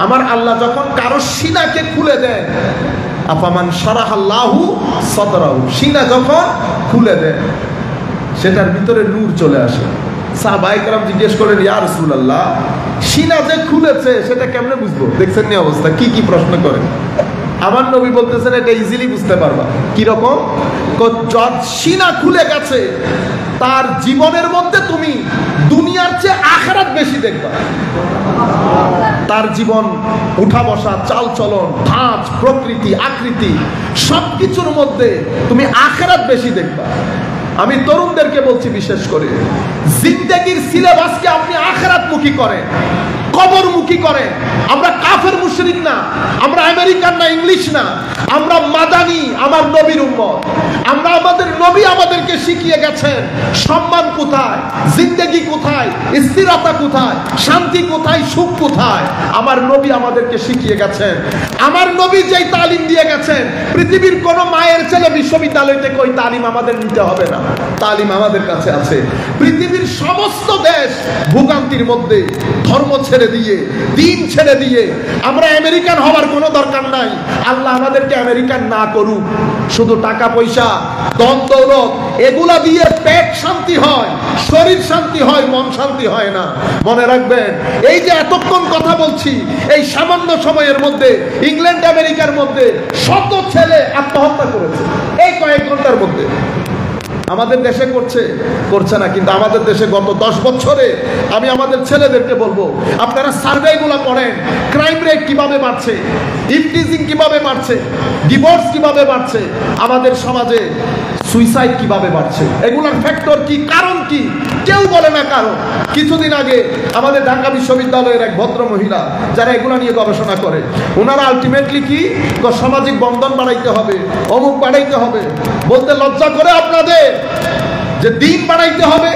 আমার আল্লাহ যখন কারো সিনাকে খুলে দেন, আফামান শারাহাল্লাহু সাদরাহু, সিনা যখন খুলে দেন সেটার ভিতরে নূর চলে আসে। সাহাবায়ে কেরাম জিজ্ঞেস করেন, ইয়া রাসূলুল্লাহ, সিনা যে খুলেছে সেটা কেমনে বুঝবো? দেখছেন নি অবস্থা, কি কি প্রশ্ন করেন। আমার নবী বলতেছেন এটা ইজিলি বুঝতে পারবা। কি রকম? সিনা খুলে গেছে, তার জীবনের মধ্যে তুমি দুনিয়ার চেয়ে আখিরাত বেশি দেখবা। তার জীবন, উঠা বসা, চাল চলন, ধাঁচ, প্রকৃতি, আকৃতি, সবকিছুর মধ্যে তুমি আখিরাত বেশি দেখবা। আমি তরুণদেরকে বলছি, বিশেষ করে জিন্দেগির সিলেবাসকে আপনি আখিরাতমুখী করেন, কবরমুখী করেন। আমরা কাফের মুশরিক না, আমরা আমেরিকান না, ইংলিশ না, আমরা মাদানী, আমার নবীর উম্মত। আমরা, আমাদের নবী আমাদেরকে শিখিয়ে গেছেন সম্মান কোথায়, জিন্দেগি কোথায়, স্থিরতা কোথায়, শান্তি কোথায়, সুখ কোথায়। আমার নবী আমাদেরকে শিখিয়ে গেছেন। আমার নবী যেই তালিম দিয়ে গেছেন, পৃথিবীর কোন মায়ের ছেলে বিশ্ববিদ্যালয় থেকে ওই তালিম আমাদের নিতে হবে না, তালিম আমাদের কাছে আছে। পৃথিবীর সমস্ত দেশ ভোগান্তির মধ্যে, ধর্ম ছেড়ে দিয়ে, দিন ছেড়ে দিয়ে, আমরা আমেরিকান হওয়ার কোনো দরকার নাই। আল্লাহ আমাদেরকে আমেরিকান না করুক। শুধু টাকা পয়সা, ধন দৌলত, এগুলা দিয়ে পেট শান্তি হয়, শরীর শান্তি হয়, মন শান্তি হয় না। মনে রাখবেন, এই যে এতক্ষণ কথা বলছি, এই সামান্য সময়ের মধ্যে ইংল্যান্ড আমেরিকার মধ্যে শত ছেলে আত্মহত্যা করেছে এই কয়েক ঘন্টার মধ্যে। আমাদের দেশে করছে না, কিন্তু আমাদের দেশে গত 10 বছরে আমি আমাদের ছেলেদেরকে বলবো, আপনারা সার্ভেগুলো পড়েন, ক্রাইম রেট কিভাবে বাড়ছে, ইফটিজিং কিভাবে বাড়ছে, ডিভোর্স কিভাবে বাড়ছে, আমাদের সমাজে সুইসাইড কিভাবে বাড়ছে। এগুলোর ফ্যাক্টর কি, কারণ কি, কেউ বলে না কারণ। কিছুদিন আগে আমাদের ঢাকা বিশ্ববিদ্যালয়ের এক ভদ্র মহিলা, যারা এগুলো নিয়ে গবেষণা করে, ওনারা আলটিমেটলি কি, সামাজিক বন্ধন বাড়াইতে হবে, অমুক বাড়াইতে হবে। বলতে লজ্জা করে আপনাদের যে দিন বাড়াইতে হবে,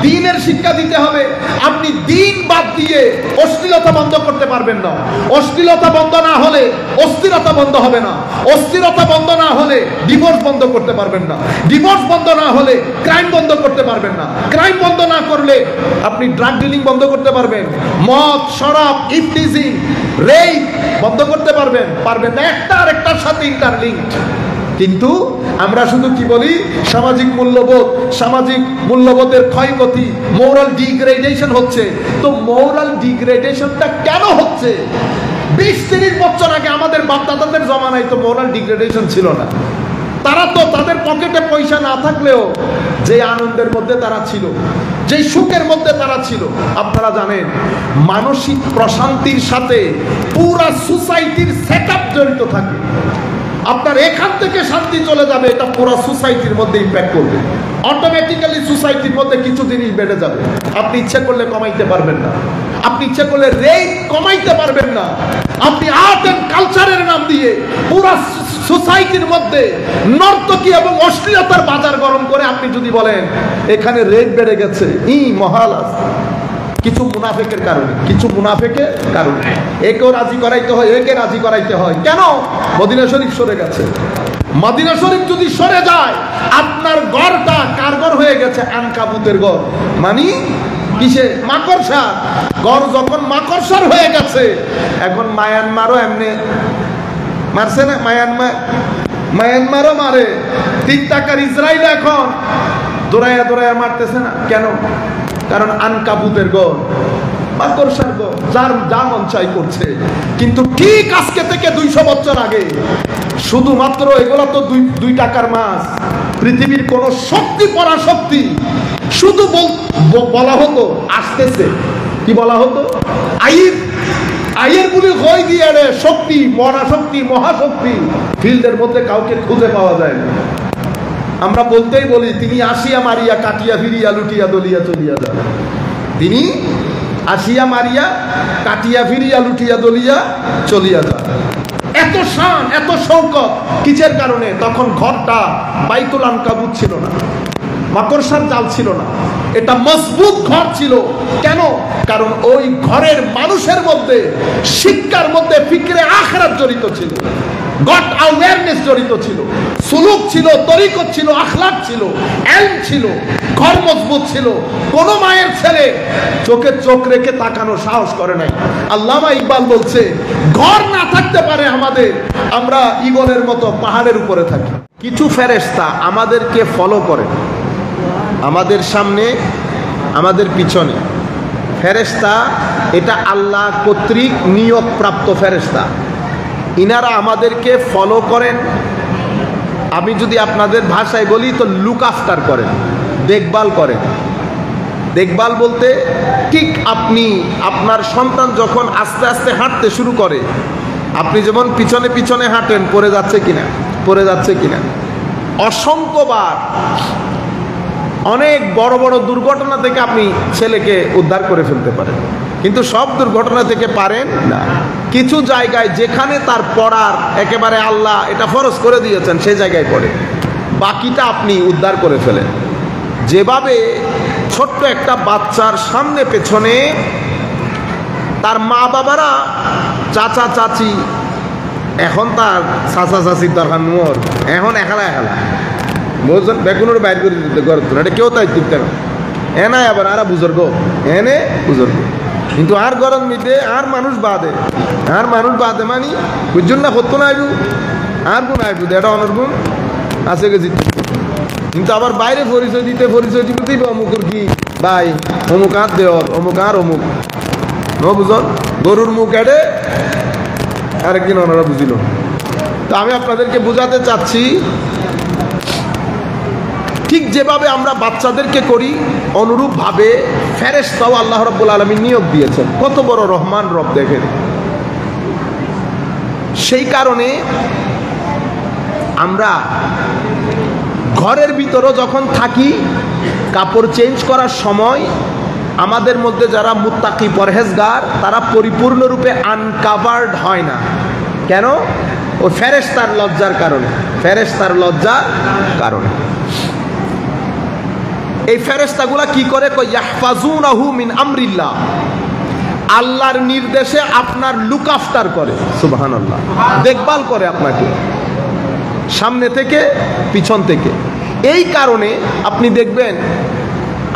দিনের শিক্ষা দিতে হবে। আপনি দিন বাদ দিয়ে অশ্লীলতা বন্ধ করতে পারবেন না। অশ্লীলতা বন্ধ না হলে অস্থিরতা বন্ধ হবে না। অস্থিরতা বন্ধ না হলে ডিভোর্স বন্ধ করতে পারবেন না। ডিভোর্স বন্ধ না হলে ক্রাইম বন্ধ করতে পারবেন না। ক্রাইম বন্ধ না করলে আপনি ড্রাগ ডিলিং বন্ধ করতে পারবেন, মদ, শরাব, ইফটিজিং, রেপ বন্ধ করতে পারবেন না। একটা আরেকটার সাথে ইন্টারলিঙ্কড। কিন্তু আমরা শুধু কি বলি, সামাজিক মূল্যবোধের ক্ষয়ক্ষতি, মোরাল ডিগ্রেডেশন হচ্ছে। তো মোরাল ডিগ্রেডেশনটা কেন হচ্ছে? 20-30 বছর আগে আমাদের বাপ-দাদাদের জমানায় তো মোরাল ডিগ্রেডেশন ছিল না। তারা তো, তাদের পকেটে পয়সা না থাকলেও যে আনন্দের মধ্যে তারা ছিল, যে সুখের মধ্যে তারা ছিল, আপনারা জানেন, মানসিক প্রশান্তির সাথে পুরা সোসাইটির সেটআপ জড়িত থাকে। আপনার এখান থেকে শান্তি চলে যাবে, এটা পুরো সোসাইটির মধ্যে ইম্প্যাক্ট করবে। অটোমেটিক্যালি সোসাইটির মধ্যে কিছু জিনিস বেড়ে যাবে। আপনি ইচ্ছা করলে কমাইতে পারবেন না, আপনি ইচ্ছা করলে রেট কমাইতে পারবেন না। আপনি আর্ট এন্ড কালচারের নাম দিয়ে পুরো সোসাইটির মধ্যে নর্তকী এবং অশ্লীলতার বাজার গরম করে আপনি যদি বলেন এখানে রেট বেড়ে গেছে, মহাল আছে। কিছু মুনাফেকের কারণে, একেও রাজি করাইতে হয়, একে রাজি করাইতে হয়। কেন? মদিনা শরীফ সরে গেছে। মদিনা শরীফ যদি সরে যায়, আপনার ঘরটা কার ঘর হয়ে গেছে? আনকাবুতের ঘর। মানে কিসে? মাকড়সা ঘর। যখন মাকড়সার হয়ে গেছে, এখন মায়ানমারও এমনি মারছে না, মায়ানমারও মারে। 3 টাকার ইসরায়েল এখন দৌড়াইয়া মারতেছে না। কেন? কারণ আনকাবুতের ঘর, মাকড়সার ঘর, যার যা মন চাই করছে। কিন্তু ঠিক আজকে থেকে 200 বছর আগে শুধুমাত্র এগুলো তো 2 টাকার মাছ। পৃথিবীর কোন শক্তি, পরাশক্তি, শুধু বলা হতো আসতেছে, কি বলা হতো? আইয়ের বলে হয়ে গিয়ে শক্তি, পরাশক্তি, মহাশক্তি ফিল্ডের মধ্যে কাউকে খুঁজে পাওয়া যায় না। আমরা বলতেই বলি, তিনি আসিয়া মারিয়া কাটিয়া ফিরিয়া লুটিয়া দলিয়া চলিয়া যান। তিনি আসিয়া মারিয়া কাটিয়া ফিরিয়া লুটিয়া দলিয়া চলিয়া যান। এত শান, এত শৌকত কিসের কারণে? তখন ঘরটা বাইতুল আনকাবুত ছিল না, মাকড়সার জাল ছিল না। এটা মজবুত ঘর ছিল। কেন? কারণ ওই ঘরের মানুষের মধ্যে, শিক্ষার মধ্যে ফিকরে আখিরাত জড়িত ছিল, গড অ্যাওয়ারনেস জড়িত ছিল, সুলুক ছিল, তরিকত ছিল, আখলাক ছিল, ইলম ছিল, ঘর মজবুত ছিল। কোন মায়ের ছেলে চোখে চোখ রেখে তাকানোর সাহস করে নাই। আল্লামা ইকবাল বলছে, ঘর না থাকতে পারে আমাদের, আমরা ঈগলের মতো পাহাড়ের উপরে থাকি। কিছু ফেরেশতা আমাদেরকে ফলো করে, আমাদের সামনে, আমাদের পিছনে। ফেরেশতা এটা আল্লাহ কর্তৃক নিয়োগপ্রাপ্ত ফেরেশতা, ইনারা আমাদেরকে ফলো করেন। আমি যদি আপনাদের ভাষায় বলি তো লুক আফটার করেন, দেখভাল করেন। দেখভাল বলতে ঠিক আপনি আপনার সন্তান যখন আস্তে আস্তে হাঁটতে শুরু করে, আপনি যেমন পিছনে পিছনে হাঁটেন, পড়ে যাচ্ছে কিনা, পড়ে যাচ্ছে কিনা। অসংখ্যবার অনেক বড় বড় দুর্ঘটনা থেকে আপনি ছেলেকে উদ্ধার করে ফেলতে পারেন, কিন্তু সব দুর্ঘটনা থেকে পারেন না। কিছু জায়গায় যেখানে তার পড়ার একেবারে আল্লাহ এটা ফরজ করে দিয়েছেন, সেই জায়গায় পড়ে, বাকিটা আপনি উদ্ধার করে ফেলেন। যেভাবে ছোট্ট একটা বাচ্চার সামনে পেছনে তার মা বাবারা, চাচা চাচি, এখন তার চাচা চাচির দরকার নোর, এখন একালা একালা বুঝছেন, বেগুনের বাইর করে দিতে গরত এটা কেউ তাই দিতে না। এনাই আবার আর বুজুর্গ, এনে বুজুর্গ, কিন্তু আর গরম মিটে আর মানুষ বাদে, আর মানুষ বাদে মানি বুঝুন না, হতো না আইবু আর কোন আইবু, এটা অনর্গুণ আছে গেছি। কিন্তু আবার বাইরে পরিচয় দিতে দিবে, অমুকের কি ভাই, অমুক আর দেওয়ার, অমুক আর অমুক ন বুঝন, গরুর মুখ এড়ে আরেকদিন ওনারা বুঝিল। তো আমি আপনাদেরকে বোঝাতে চাচ্ছি, ঠিক যেভাবে আমরা বাচ্চাদেরকে করি, অনুরূপভাবে ফেরেশতাও আল্লাহ রাব্বুল আলামিন নিয়োগ দিয়েছেন। কত বড় রহমান রব দেখেন। সেই কারণে আমরা ঘরের ভিতরও যখন থাকি, কাপড় চেঞ্জ করার সময় আমাদের মধ্যে যারা মুত্তাকি পরহেজগার, তারা পরিপূর্ণরূপে আনকাভার্ড হয় না। কেন? ও ফেরেশতার লজ্জার কারণে, ফেরেশতার লজ্জার কারণে। এই ফেরেশতাগুলা কি করে? ইয়াহফাজুনাহু মিন আমরিল্লাহ, আল্লাহর নির্দেশে আপনার লুক আফটার করে, সুবহানাল্লাহ, দেখভাল করে আপনাকে সামনে থেকে পিছন থেকে। এই কারণে আপনি দেখবেন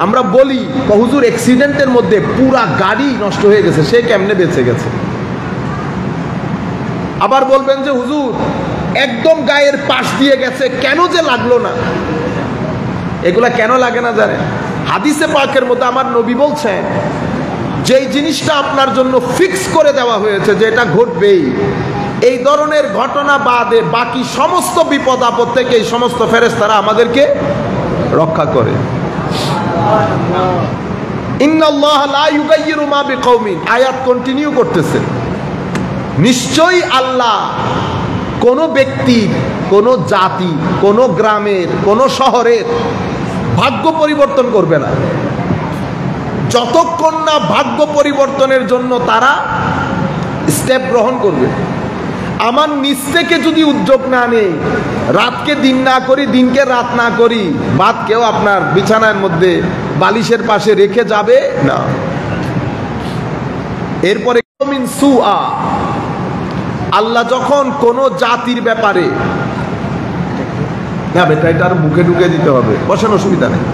আমরা বলি, হুজুর অ্যাক্সিডেন্টের মধ্যে পুরা গাড়ি নষ্ট হয়ে গেছে, সে কেমনে বেঁচে গেছে। আবার বলবেন যে হুজুর একদম গায়ের পাশ দিয়ে গেছে, কেন যে লাগলো না। এগুলা কেন লাগে না জানেন? হাদিসে পাকের মধ্যে আমার নবী বলছেন, যেই জিনিসটা আপনার জন্য ফিক্স করে দেওয়া হয়েছে যে এটা ঘটবেই, এই ধরনের ঘটনা বাদে বাকি সমস্ত বিপদ আপদ থেকে এই সমস্ত ফেরেশতারা আমাদেরকে রক্ষা করে। ইন্নাল্লাহ লা ইউগাইয়িরু মা বিকওমিন, আয়াত কন্টিনিউ করতেছে। নিশ্চয়ই আল্লাহ কোন ব্যক্তির, কোন জাতি, কোন গ্রামের, কোন শহরের ভাগ্য পরিবর্তন করবে না যতক্ষণ না ভাগ্য পরিবর্তনের জন্য তারা স্টেপ গ্রহণ করবে। আমার নিজ থেকে যদি উদ্যোগ না নেই, রাতকে দিন না করি, দিনকে রাত না করি, বাদ কেউ আপনার বিছানার মধ্যে বালিশের পাশে রেখে যাবে না। এরপরে আল্লাহ যখন কোন জাতির ব্যাপারে, না বেটা এটা আর মুখে ঢুকে দিতে হবে, বসেন, অসুবিধা নেই।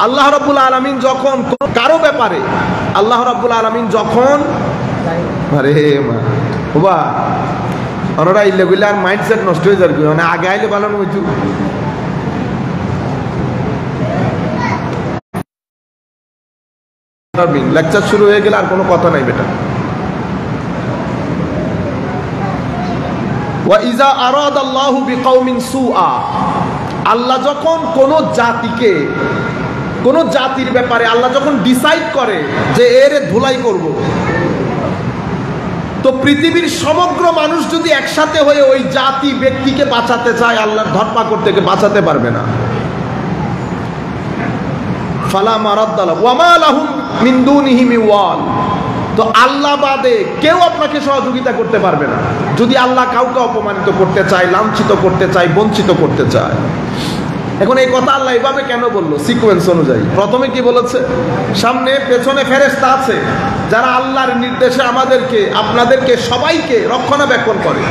আল্লাহ রাব্বুল আলামিন যখন কারো ব্যাপারে, আল্লাহ রাব্বুল আলামিন যখন, আরে মা বাবা ওনারা ইল্লে গইলে আর মাইন্ডসেট নষ্ট হয়ে যাবে, মানে আগে আইলে ভালো হইতো। লেকচার শুরু হয়ে গেলে আর কোনো কথা নাই বেটা। ওয়াইজা আরাদাল্লাহু বিকওমিন সুআ, আল্লাহ যখন কোন জাতিকে, কোন জাতির ব্যাপারে আল্লাহ যখন ডিসাইড করে যে এর ধুলাই করব, তো পৃথিবীর সমগ্র মানুষ যদি একসাথে হয়ে ওই জাতি ব্যক্তিকে বাঁচাতে চায়, আল্লাহর ধরপাকড় থেকে বাঁচাতে পারবে না। ফালা মারাদ্দা লাহু ওয়া মা লাহুম মিন দুনিহি মিন ওয়াল, তো আল্লাহ বাদে কেউ আপনাকে সহযোগিতা করতে পারবে না। যদি আল্লাহ কাউকে অপমানিত করতে চায়, লাঞ্ছিত করতে চায়, বঞ্চিত করতে চায়। এখন এই কথা আল্লাহ এইভাবে কেন বললো? সিকোয়েন্স অনুযায়ী প্রথমে কি বলেছে? সামনে পেছনে ফেরেশতা আছে যারা আল্লাহর নির্দেশে আমাদেরকে, আপনাদেরকে, সবাইকে রক্ষণাবেক্ষণ করে।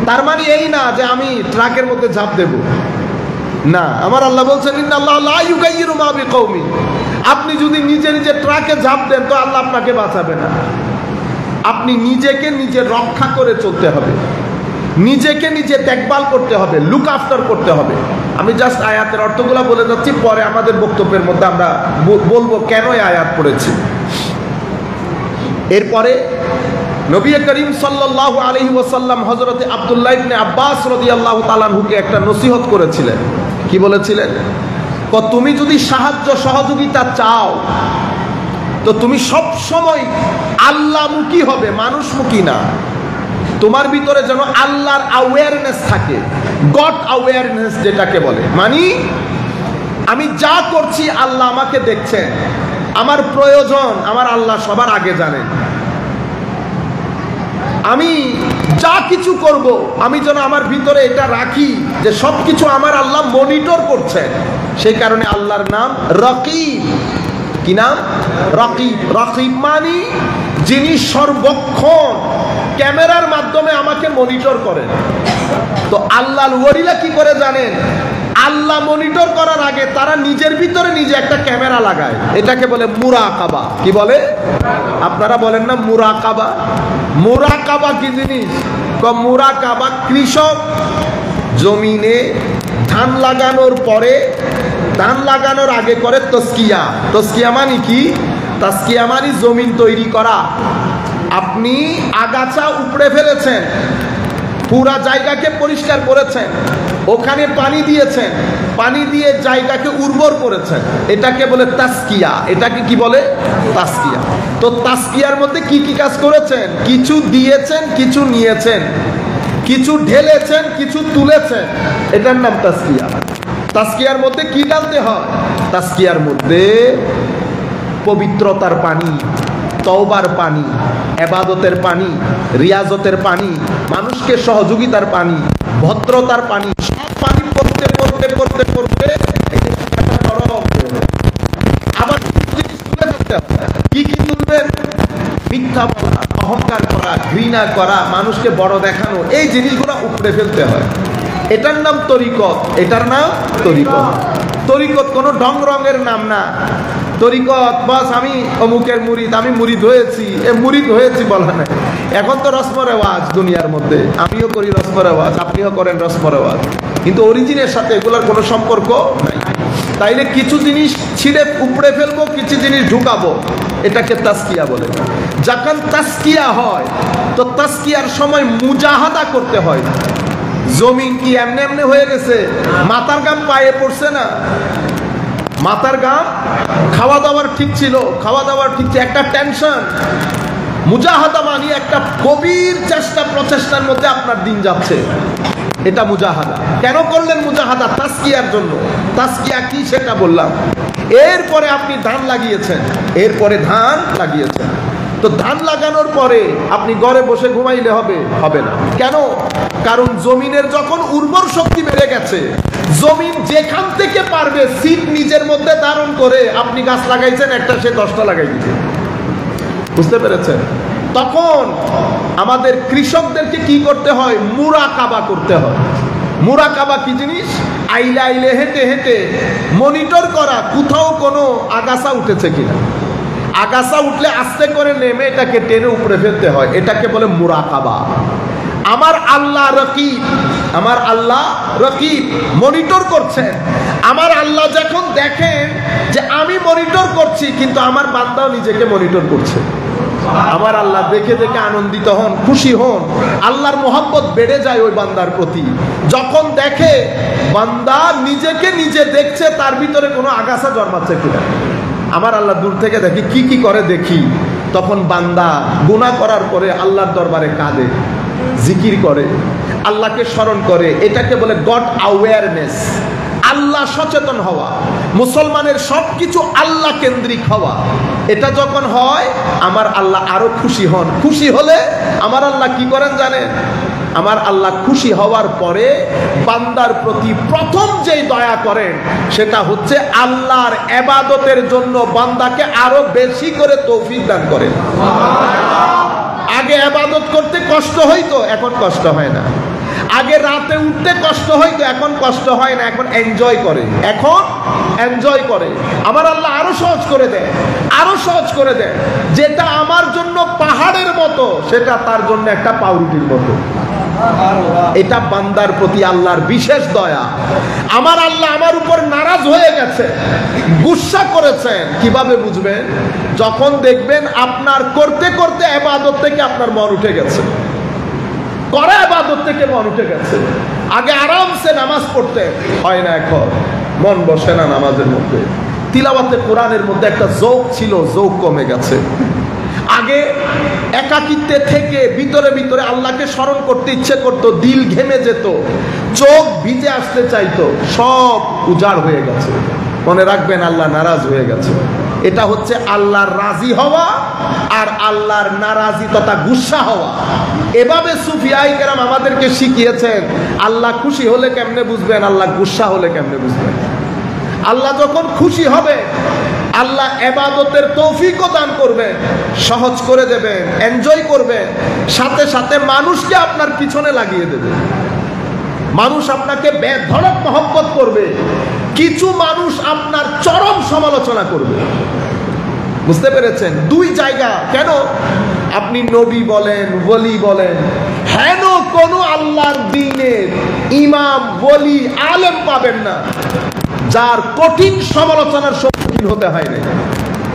তার মানে এই না যে আমি ট্রাকের মধ্যে ঝাঁপ দেব, না। আমার আল্লাহ বলছেন ইন্নাল্লাহ লা ইউগাইয়িরু মা বিকওমিন, আপনি যদি নিজে নিজে ট্রাকে ঝাঁপ দেন তো আল্লাহ আপনাকে বাঁচাবে না। আপনি নিজেকে নিজে রক্ষা করে চলতে হবে, নিজেকে নিজে দেখভাল করতে হবে, লুক আফটার করতে হবে। আমি জাস্ট আয়াতের অর্থগুলো বলে যাচ্ছি, পরে আমাদের বক্তব্যের মধ্যে আমরা বলবো কেন এই আয়াত পড়েছি। এরপরে নবী করিম সাল্লাল্লাহু আলাইহি ওয়াসাল্লাম হযরত আব্দুল্লাহ ইবনে আব্বাস রাদিয়াল্লাহু তাআলা আনহুকে একটা নসিহত করেছিলেন। কি বলেছিলেন? তুমি যদি সাহায্য সহযোগিতা চাও তো তুমি সব সময় আল্লাহমুখী হবে, মানুষমুখী না। তোমার ভিতরে যেন আল্লাহর অ্যাওয়ারনেস থাকে, গড অ্যাওয়ারনেস যেটাকে বলে। মানে আমি যা করছি আল্লাহ আমাকে দেখছেন, আমার প্রয়োজন আমার আল্লাহ সবার আগে জানেন। আমি যা কিছু করব আমি যেন আমার ভিতরে এটা রাখি যে সবকিছু আমার আল্লাহ মনিটর করছেন। সেই কারণে আল্লাহর নাম রকিব। কি নাম? রকিব। রকিব মানে যিনি সর্বক্ষণ ক্যামেরার মাধ্যমে আমাকে মনিটর করেন। তো আল্লাহর ওলিরা কি করে জানেন? আল্লাহ মনিটর করার আগে তারা নিজের ভিতরে নিজে একটা ক্যামেরা লাগায়, এটাকে বলে মুরাকাবা। কি বলে? আপনারা বলেন না মুরাকাবা? মুরাকাবা কি জিনিস? মুরাকাবা কৃষক জমিনে ধান লাগানোর পরে, ধান লাগানোর আগে করে তসকিয়া। তসকিয়া মানে কি? তসকিয়া মানে জমিন তৈরি করা। আপনি আগাছা উপড়ে ফেলেছেন, পুরা জায়গাকে পরিষ্কার করেছেন, ওখানে পানি দিয়েছেন, পানি দিয়ে জায়গাকে উর্বর করেছেন, এটাকে বলে তাসকিয়া। এটাকে কি বলে? তাসকিয়া। তো তাসকিয়ার মধ্যে কি কি কাজ করেছেন? কিছু দিয়েছেন, কিছু নিয়েছেন, কিছু ঢেলেছেন, কিছু তুলেছেন, এটার নাম তাসকিয়া। তাসকিয়ার মধ্যে কি ডালতে হয়? তাসকিয়ার মধ্যে পবিত্রতার পানি, তওবার পানি, ইবাদতের পানি, রিয়াজতের পানি, মানুষকে সহযোগিতার পানি, ভদ্রতার পানি, সব পানি পড়তে পড়তে পড়তে পড়তে আবার কি কি তুলবেন? মিথ্যা বলা, অহংকার করা, ঘৃণা করা, মানুষকে বড় দেখানো, এই জিনিসগুলো উপড়ে ফেলতে হয়। এটার নাম তরিকত। এটার নাম তরিকত। তরিকত কোনো ঢং রঙের নাম না। তরিকত বাস আমি অমুকের মুরিদ, আমি মুরিদ হয়েছি, এ মুরিদ হয়েছি বলা নাই। এখন তো রসম রেওয়াজ দুনিয়ার মধ্যে, আমিও করি রসম রেওয়াজ, আপনিও করেন রসম রেওয়াজ, কিন্তু অরিজিনের সাথে এগুলোর কোনো সম্পর্ক নাই। তাইলে কিছু জিনিস ছিঁড়ে উপড়ে ফেলবো, কিছু জিনিস ঢুকাবো, এটাকে তাসকিয়া বলে। যখন তাসকিয়া হয় তো তাসকিয়ার সময় মুজাহাদা করতে হয়। জমিন কি এমনি এমনি হয়ে গেছে? মাথার গাম পায়ে পড়ছে না? মাথার গাম, খাওয়া দাওয়ার ঠিক ছিল, খাওয়া দাওয়ার ঠিক ছিল, একটা টেনশন। মুজাহাদা মানে একটা গভীর চেষ্টা, প্রচেষ্টার মধ্যে আপনার দিন যাচ্ছে, এটা মুজাহাদা। কেন করলেন মুজাহাদা? তাসকিয়ার জন্য। তাসকিয়া কি সেটা বললাম। এরপরে আপনি ধান লাগিয়েছেন, এরপরে ধান লাগিয়েছেন, তো ধান লাগানোর পরে আপনি ঘরে বসে ঘুমাইলে হবে? হবে না। কেন? কারণ জমিনের যখন উর্বর শক্তি বেড়ে গেছে, জমিন যেখান থেকে পারবে সিড নিজের মধ্যে ধারণ করে, আপনি গাছ লাগাইছেন একটা, সে 10টা লাগাই দিবে। বুঝতে পেরেছেন? তখন আমাদের কৃষকদেরকে কি করতে হয়? মুরাকাবা করতে হয়। মুরাকাবা কি জিনিস? আইলে আইলে হেঁটে হেঁটে মনিটর করা, কোথাও কোনো আগাছা উঠেছে কিনা। আগাছা উঠলে আস্তে করে নেমে এটাকে টেনে উপরে ফেলতে হয়, এটাকে বলে মুরাকাবা। আমার আল্লাহ রকিব, আমার আল্লাহ রকিব, মনিটর করছেন। আমার আল্লাহ যখন দেখেন যে আমি মনিটর করছি কিন্তু আমার বান্দাও নিজেকে মনিটর করছে, আমার আল্লাহ দেখে দেখে আনন্দিত হন, খুশি হন, আল্লাহর মোহাব্বত বেড়ে যায় ওই বান্দার প্রতি। যখন দেখে বান্দা নিজেকে নিজে দেখছে, তার ভিতরে কোনো আগাছা জন্মাচ্ছে কিনা। আমার আল্লাহ দূর থেকে দেখি, কি কি করে দেখি। তখন বান্দা গুনাহ করার পরে আল্লাহর দরবারে কাঁদে, জিকির করে, আল্লাহকে স্মরণ করে, এটাকে বলে গড অ্যাওয়ারনেস। আল্লাহ সচেতন হওয়া, মুসলমানের সবকিছু আল্লাহ কেন্দ্রিক হওয়া, এটা যখন হয় আমার আল্লাহ আরো খুশি হন। খুশি হলে আমার আল্লাহ কি করেন জানেন? আমার আল্লাহ খুশি হওয়ার পরে বান্দার প্রতি প্রথম যেই দয়া করেন সেটা হচ্ছে আল্লাহর ইবাদতের জন্য বান্দাকে আরো বেশি করে তৌফিক দান করেন। আগে ইবাদত করতে কষ্ট হইতো, এখন কষ্ট হয় না। আগে রাতে উঠতে কষ্ট হইতো, এখন কষ্ট হয় না, এখন এনজয় করে, এখন এনজয় করে। আমার আল্লাহ আরো সহজ করে দেয়, আরো সহজ করে দেয়। যেটা আমার জন্য পাহাড়ের মতো সেটা তার জন্য একটা পাউরুটির মতো। এটা বান্দার প্রতি আল্লাহর বিশেষ দয়া। আমার আল্লাহ আমার উপর নারাজ হয়ে গেছে, গুসা করেছেন। কিভাবে বুঝবেন? যখন দেখবেন আপনার করতে করতে ইবাদত থেকে আপনার মন উঠে গেছে, করা ইবাদত থেকে মন উঠে গেছে। আগে আরামসে নামাজ পড়তে হয় না, এখন মন বসে না নামাজের মধ্যে। তিলাওয়াতে কোরআনের মধ্যে একটা যৌক ছিল, যৌক কমে গেছে। আগে একাকিত্বে থেকে ভিতরে ভিতরে আল্লাহকে স্মরণ করতে ইচ্ছে করতো, দিল ঘেমে যেত, চোখ ভিজে আসতে চাইতো, সব উজাড় হয়ে গেছে। মনে রাখবেন, আল্লাহ নারাজ হয়ে গেছে। এটা হচ্ছে আল্লাহর রাজি হওয়া আর আল্লাহর নারাজি তথা গুসা হওয়া। এভাবে সুফিয়ায়ে কেরাম আমাদেরকে শিখিয়েছেন আল্লাহ খুশি হলে কেমনে বুঝবেন, আল্লাহ গুসা হলে কেমনে বুঝবেন। আল্লাহ যখন খুশি হবে আল্লাহ ইবাদতের তৌফিকও দান করবেন, সহজ করে দেবেন, এনজয় করবেন, সাথে সাথে মানুষকে আপনার পিছনে লাগিয়ে দেবে। মানুষ আপনাকে বেধড়ক মহব্বত করবে, কিছু মানুষ আপনার চরম সমালোচনা করবে। বুঝতে পেরেছেন? দুই জায়গা। কেন? আপনি নবী বলেন, ওলি বলেন, হেন কোন আল্লাহর দ্বীনের ইমাম, ওলি, আলেম পাবেন না যার কঠিন সমালোচনার সম্মুখীন হতে হয় না।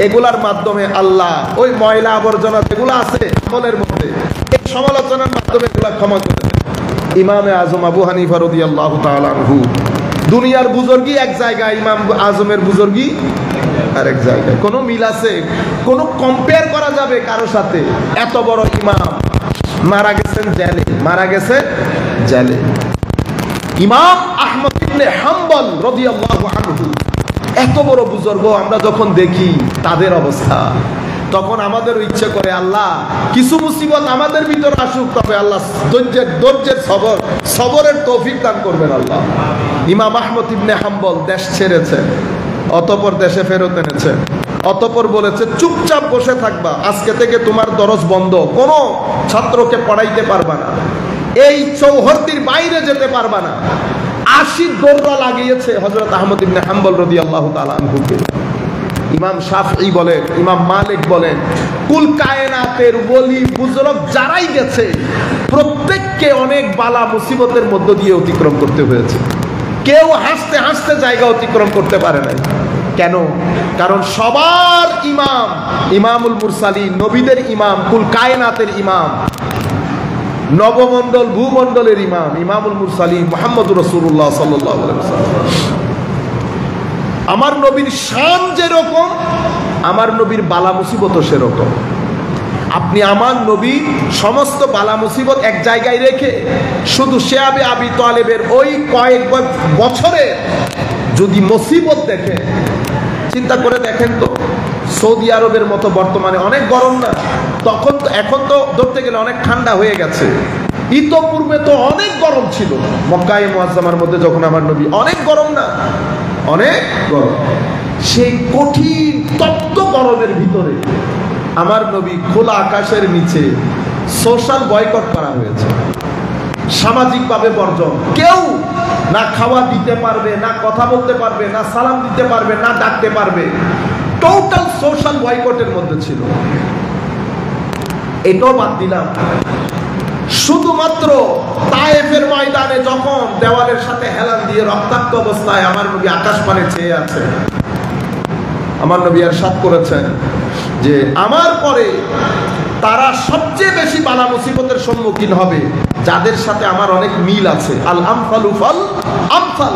এগুলার মাধ্যমে আল্লাহ ওই ময়লা আবর্জনা যেগুলো আছে আমলের মধ্যে, এই সমালোচনার মাধ্যমে এগুলা ক্ষমা করে দেন। ইমামে আজম আবু হানিফা রাদিয়াল্লাহু তাআলা আনহু, দুনিয়ার বুজুর্গি এক জায়গায়, ইমাম আজমের বুজুর্গি আরেক জায়গায়। কোনো মিল আছে? কোনো কম্পেয়ার করা যাবে কারো সাথে? এত বড় ইমাম মারা গেছেন জেলে, মারা গেছে জেলে। ইমাম আহমদ ইবনে হাম্বল রাদিয়াল্লাহু আনহু, এত বড় বুজুর্গ, আমরা যখন দেখি তাদের অবস্থা, তখন আমাদের ইচ্ছে করে আল্লাহ কিছু মুসিবত আমাদের ভিতরে আসুক, তবে আল্লাহ ধৈর্যের সবরের তৌফিক দান করবেন আল্লাহ। ইমাম আহমদ ইবনে হাম্বল দেশ ছেড়েছেন, অতঃপর দেশে ফেরত এনেছেন। অতঃপর বলেছে, চুপচাপ বসে থাকবা, আজকে থেকে তোমার দরজ বন্ধ, কোনো ছাত্রকে পড়াইতে পারবা না, এই চৌহদ্দির বাইরে যেতে পারবা না। 80 দৌড়া লাগিয়েছে হযরত আহমদ ইবনে হাম্বল রাদিয়াল্লাহু তাআলা আনহুকে। ইমাম শাফঈ বলেন, ইমাম মালিক বলেন, কুল কায়নাতের ওলি বুজুর্গ যারাই গেছে প্রত্যেককে অনেক বালা মুসিবতের মধ্য দিয়ে অতিক্রম করতে হয়েছে। কেউ হাসতে হাসতে জায়গা অতিক্রম করতে পারে নাই। কেন? কারণ সবার ইমাম ইমামুল মুরসালিন, নবীদের ইমাম, কুল কায়নাতের ইমাম, নবমণ্ডল ভূমণ্ডলের ইমাম, ইমামুল মুরসালিন মুহাম্মদুর রাসূলুল্লাহ সাল্লাল্লাহু আলাইহি ওয়াসাল্লাম। আমার নবীর শান যেরকম, আমার নবীর বালা মুসিবতও সেরকম। আপনি আমার নবী সমস্ত বালা মুসিবত এক জায়গায় রেখে শুধু শেয়াবে আবি তালেবের ওই কয়েক বছরে যদি মুসিবত দেখেন, চিন্তা করে দেখেন তো, সৌদি আরবের মতো বর্তমানে অনেক গরম না? তখন তো, এখন তো ধরতে গেলে অনেক ঠান্ডা হয়ে গেছে। ইতোপূর্বে তো অনেক গরম ছিল মক্কায়ে মুআজ্জামার মধ্যে, যখন আমার নবী, অনেক গরম না? অনেক গরম। সেই কঠিন তপ্ত গরমের ভিতরে আমার নবী খোলা আকাশের নিচে সোশ্যাল বয়কট করা হয়েছে, সামাজিকভাবে বর্জন। কেউ না খাওয়া দিতে পারবে, না কথা বলতে পারবে, না সালাম দিতে পারবে, না ডাকতে পারবে। টোটাল সোশ্যাল বয়কটের মধ্যে ছিল। এটাও বাদ দিলাম, শুধুমাত্র তায়েফের ময়দানে যখন দেওয়ালের সাথে হেলান দিয়ে রক্তাক্ত অবস্থায় আমার নবী আকাশ পানে চেয়ে আছে, আমার নবী ইরশাদ করেছেন যে আমার পরে তারা সবচেয়ে বেশি বালা মুসিবতের সম্মুখীন হবে যাদের সাথে আমার অনেক মিল আছে। আল আমসালু ফাল আমসাল,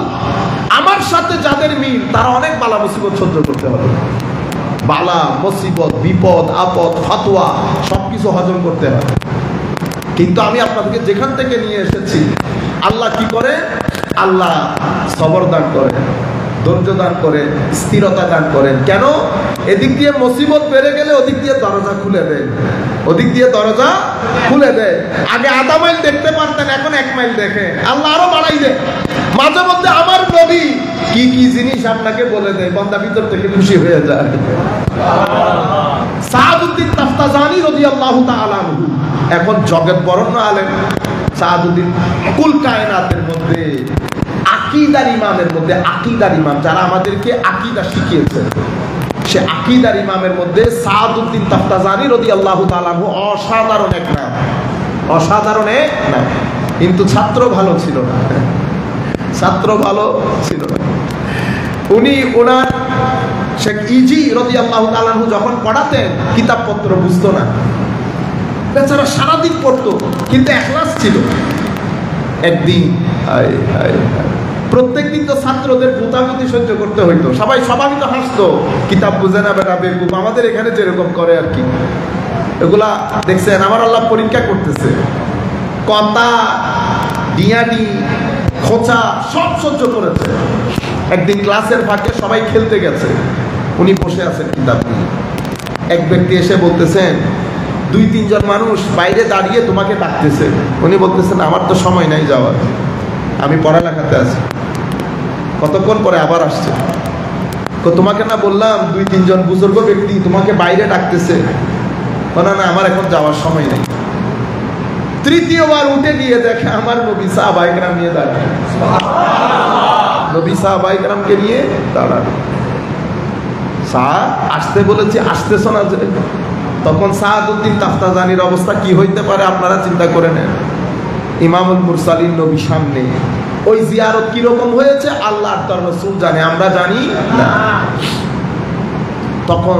আমার সাথে যাদের মিল তারা অনেক বালা মুসিবত সহ্য করতে হবে। বালা মুসিবত, বিপদ আপদ, ফতোয়া সবকিছু হজম করতে হবে। কিন্তু আমি আপনাদেরকে যেখান থেকে নিয়ে এসেছি, আল্লাহ কি করে? আল্লাহ সবর দান করে। ধৈর্য দান করেন, স্থিরতা দান করেন। কেন? এদিক দিয়ে মুসিবত বেড়ে গেলে ওদিক দিয়ে দরজা খুলে দেয়, ওদিক দিয়ে দরজা খুলে দেয়। আগে আধা মাইল দেখতে পারতেন, এখন 1 মাইল দেখে। আল্লাহ আরো বাড়াই দেয়। মাঝে মধ্যে আমার নবী কি কি জিনিস আপনাকে বলে দেয়, বান্দা ভিতর থেকে খুশি হয়ে যায়। সাদউদ্দিন তাফতাজানি রাদিয়াল্লাহু তাআলা আনহু এখন জগৎ বরণ্য আলেম। সাদউদ্দিন কুল কায়নাতের মধ্যে আকীদার ইমামের মধ্যে, আকীদার ইমাম যারা আমাদেরকে আকীদা শিখিয়েছে, সে আকীদার ইমামের মধ্যে সাদউদ্দিন তাফতাজানি রাদিয়াল্লাহু তাআলা আনহু অসাধারণ এক নাম, অসাধারণ এক নাম। কিন্তু ছাত্র ভালো ছিল না, ছাত্র ভালো ছিল না। উনি ওনার শেখ ইজি রাদিয়াল্লাহু তাআলা আনহু যখন পড়াতেন, কিতাবপত্র বুঝতো না, বেচারা সারাদিন পড়তো, কিন্তু ইখলাস ছিল। একদিন প্রত্যেকদিন তো ছাত্রদের গুতাগুতি সহ্য করতে হইতো, সবাই স্বাভাবিক হাসতো, কিতাব বুঝে না বেটা বেকুব, আমাদের এখানে যেরকম করে আর কি। এগুলা দেখছেন, আমার আল্লাহ পরীক্ষা করতেছে। কথা ডিয়াডি খোঁচা সব সহ্য করেছে। একদিন ক্লাসের ফাঁকে সবাই খেলতে গেছে, উনি বসে আছেন কিতাব নিয়ে। এক ব্যক্তি এসে বলতেছেন, 2-3 জন মানুষ বাইরে দাঁড়িয়ে তোমাকে ডাকতেছে। উনি বলতেছেন, আমার তো সময় নাই যাওয়ার, আমি পড়ালেখাতে আছি। কতক্ষণ পরে আবার আসছে, তোমাকে না বললাম 2-3 জন বুজুর্গ ব্যক্তি তোমাকে বাইরে ডাকতেছে। না না, আমার এখন যাওয়ার সময় নেই। তৃতীয়বার উঠে গিয়ে দেখে আমার নবী সাহাবায়ে কেরাম নিয়ে দাঁড়ায়, নবী সাহাবায়ে কেরামকে নিয়ে দাঁড়ায়। আসতে বলেছি, আসতেছ না যে। তখন সাদউদ্দিন তাফতাজানির অবস্থা কি হইতে পারে আপনারা চিন্তা করে নেন। ইমামুল মুরসালিন নবী সামনে, ওই জিয়ারত কিরকম হয়েছে আল্লাহ তার রাসূল জানে, আমরা জানি না। তখন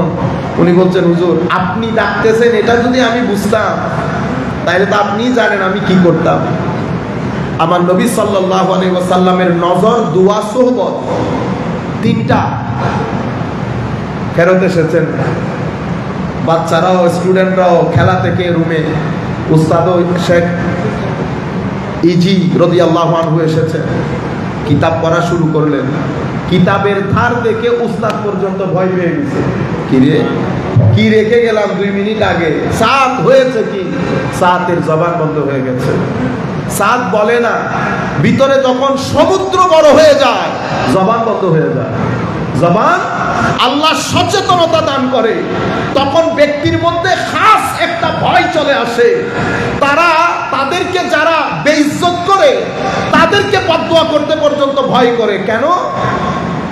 উনি বলছেন, হুজুর আপনি ডাকতেছেন, এটা যদি আমি বুঝতাম তাহলে তো আপনি জানেন আমি কি করতাম। আমার নবী সাল্লাল্লাহু আলাইহি ওয়াসাল্লামের নজর, দোয়া, সোহবত 3টা ফেরত এসেছেন। বাচ্চারাও স্টুডেন্টরাও খেলা থেকে রুমে, উস্তাদ শেখ ইজি রাদিয়াল্লাহু আনহু এসেছে, কিতাব পড়া শুরু করলেন। কিতাবের ধার দেখে উস্তাদ পর্যন্ত ভয় পেয়ে গেছে। কিরে কি রেখে গেলাম 2 মিনিট আগে, সাত হয়েছে কি? সাতের জবান বন্ধ হয়ে গেছে। সাত বলে না, ভিতরে যখন সমুদ্র বড় হয়ে যায় জবান বন্ধ হয়ে যায়। জবান আল্লাহ সচেতনতা দান করে, তখন ব্যক্তির মধ্যে খাস একটা ভয় চলে আসে। তারা তাদেরকে যারা বেইজ্জত করে তাদেরকে বদদুয়া করতে পর্যন্ত ভয় করে। কেন?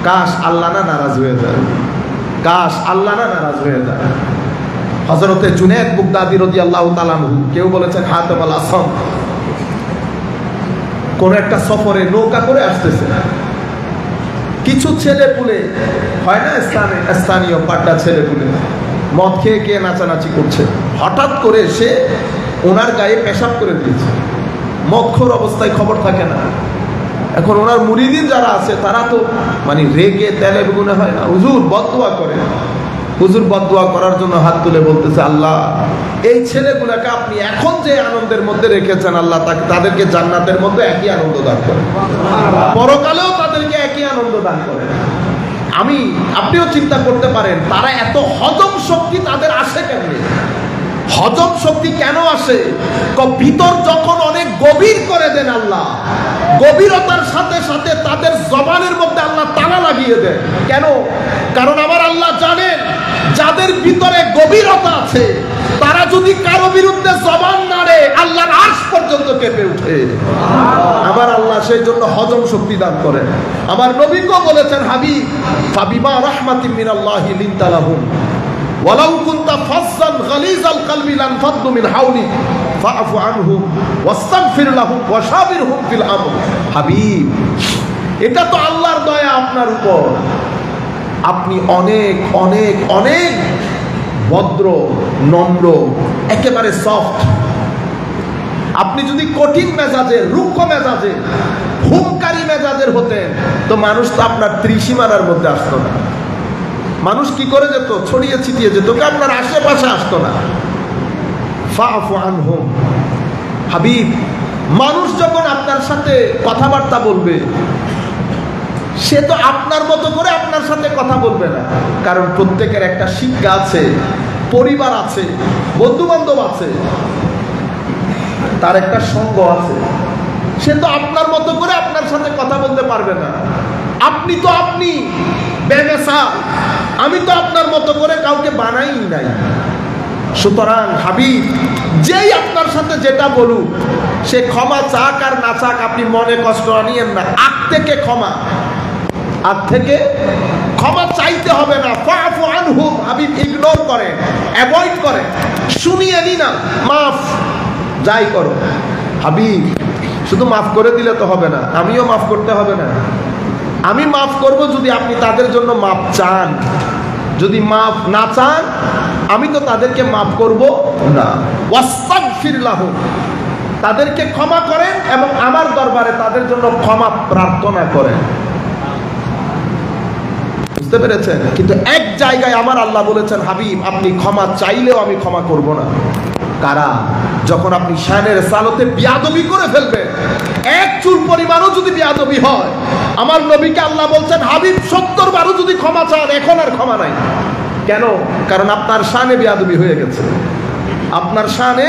কাশ আল্লাহ না নারাজ হয়ে যায়, কাশ আল্লাহ না নারাজ হয়ে যায়। হযরতে জুনায়েদ বুগদাদি রাদিয়াল্লাহু তাআলা আনহু, কেউ বলেছেন হাতেমুল আসম, কোন একটা সফরে নৌকা করে আসতেছে। কিছু ছেলে পুলে হয় না, স্থানীয় পাড্ডা ছেলে পুলে মদ খেয়ে খেয়ে নাচানাচি করছে। হঠাৎ করে সে ওনার গায়ে পেশাব করে দিয়েছে। মদখোর অবস্থায় খবর থাকে না। এখন ওনার মুরিদিন যারা আছে তারা তো মানে রেগে তেলে বেগুনে হয় না, হুজুর বদদুয়া করে। হুজুর বদদুয়া করার জন্য হাত তুলে বলতেছে, আল্লাহ এই ছেলেগুলোকে আপনি এখন যে আনন্দের মধ্যে রেখেছেন, আল্লাহ তাদেরকে জান্নাতের মধ্যে একই আনন্দ দান করেন, পরকালেও তাদেরকে একই আনন্দ দান করেন। আপনিও চিন্তা করতে পারেন তারা এত হজম শক্তি তাদের আসে কেমনে? হজম শক্তি কেন আসে? ভিতর যখন অনেক গভীর করে দেন আল্লাহ, গভীরতার সাথে সাথে তাদের জবানের মধ্যে আল্লাহ তালা লাগিয়ে দেন। কেন? কারণ আমার আল্লাহ জানেন যাদের ভিতরে গভীরতা আছে তারা যদি কারো বিরুদ্ধে জবান নাড়ে আল্লাহর আরশ পর্যন্ত কেঁপে উঠে। আমার আল্লাহ সেই জন্য হজম শক্তি দান করেন। আমার নবীও বলেছেন, হাবিব ফাবিমা রাহমাতিন মিনাল্লাহি লিনতা লাহুম ওয়ালাউ কুনতা ফাজ্জান গালিজাল কলবি লানফাদ্দু মিন হাওলিক ফাআফু আনহুম ওয়াস্তাগফির লাহুম ওয়াশাবিরহুম ফিল আমর। হাবিব, এটা তো আল্লাহর দয়া আপনার উপর। আপনি অনেক অনেক অনেক ভদ্র, নম্র, একেবারে সফট। আপনি যদি কঠিন মেজাজের, রুক্ষ মেজাজের, হুঙ্কারি মেজাজের হতেন তো মানুষ তো আপনার ত্রিসীমানার মধ্যে আসতো না। মানুষ কি করে যেত? ছড়িয়ে ছিটিয়ে যেত, আপনার আশেপাশে আসতো না। ফাআফু আনহুম। হাবিব, মানুষ যখন আপনার সাথে কথাবার্তা বলবে সে তো আপনার মতো করে আপনার সাথে কথা বলবে না, কারণ প্রত্যেকের একটা শিক্ষা আছে, পরিবার আছে, বন্ধু বান্ধব আছে, তার একটা সঙ্গ আছে। সে তো আপনার মতো করে আপনার সাথে কথা বলতে পারবে না। আপনি তো আপনি বেমেসা, আমি তো আপনার মতো করে কাউকে বানাই নাই। সুতরাং হাবিব যেই আপনার সাথে যেটা বলুক, সে ক্ষমা চাক আর না চাক, আপনি মনে কষ্ট আনিয়েন না। আগ থেকে ক্ষমা, আগ থেকে ক্ষমা চাইতে হবে না। ফাফু আনহুম, হাবিব ইগনোর করে, অ্যাভয়েড করে, শুনিয়ে নি না, মাফ যাই করো। হাবিব শুধু মাফ করে দিলে তো হবে না, আমিও মাফ করতে হবে না। আমি মাফ করব যদি আপনি তাদের জন্য মাফ চান। যদি মাফ না চান, আমি তো তাদেরকে মাফ করব না। ওয়াস্তাগফির লাহুম, তাদেরকে ক্ষমা করেন এবং আমার দরবারে তাদের জন্য ক্ষমা প্রার্থনা করেন। বুঝতে পেরেছেন? কিন্তু এক জায়গায় আমার আল্লাহ বলেছেন, হাবিব আপনি ক্ষমা চাইলেও আমি ক্ষমা করব না। কারা? যখন আপনি শানের সালতে বিয়াদবি করে ফেলবেন, এক চুল পরিমাণও যদি বিয়াদবি হয়, আমার নবীকে আল্লাহ বলছেন, হাবিব 70 বারও যদি ক্ষমা চান, এখন আর ক্ষমা নাই। কেন? কারণ আপনার শানে বিয়াদবি হয়ে গেছে, আপনার শানে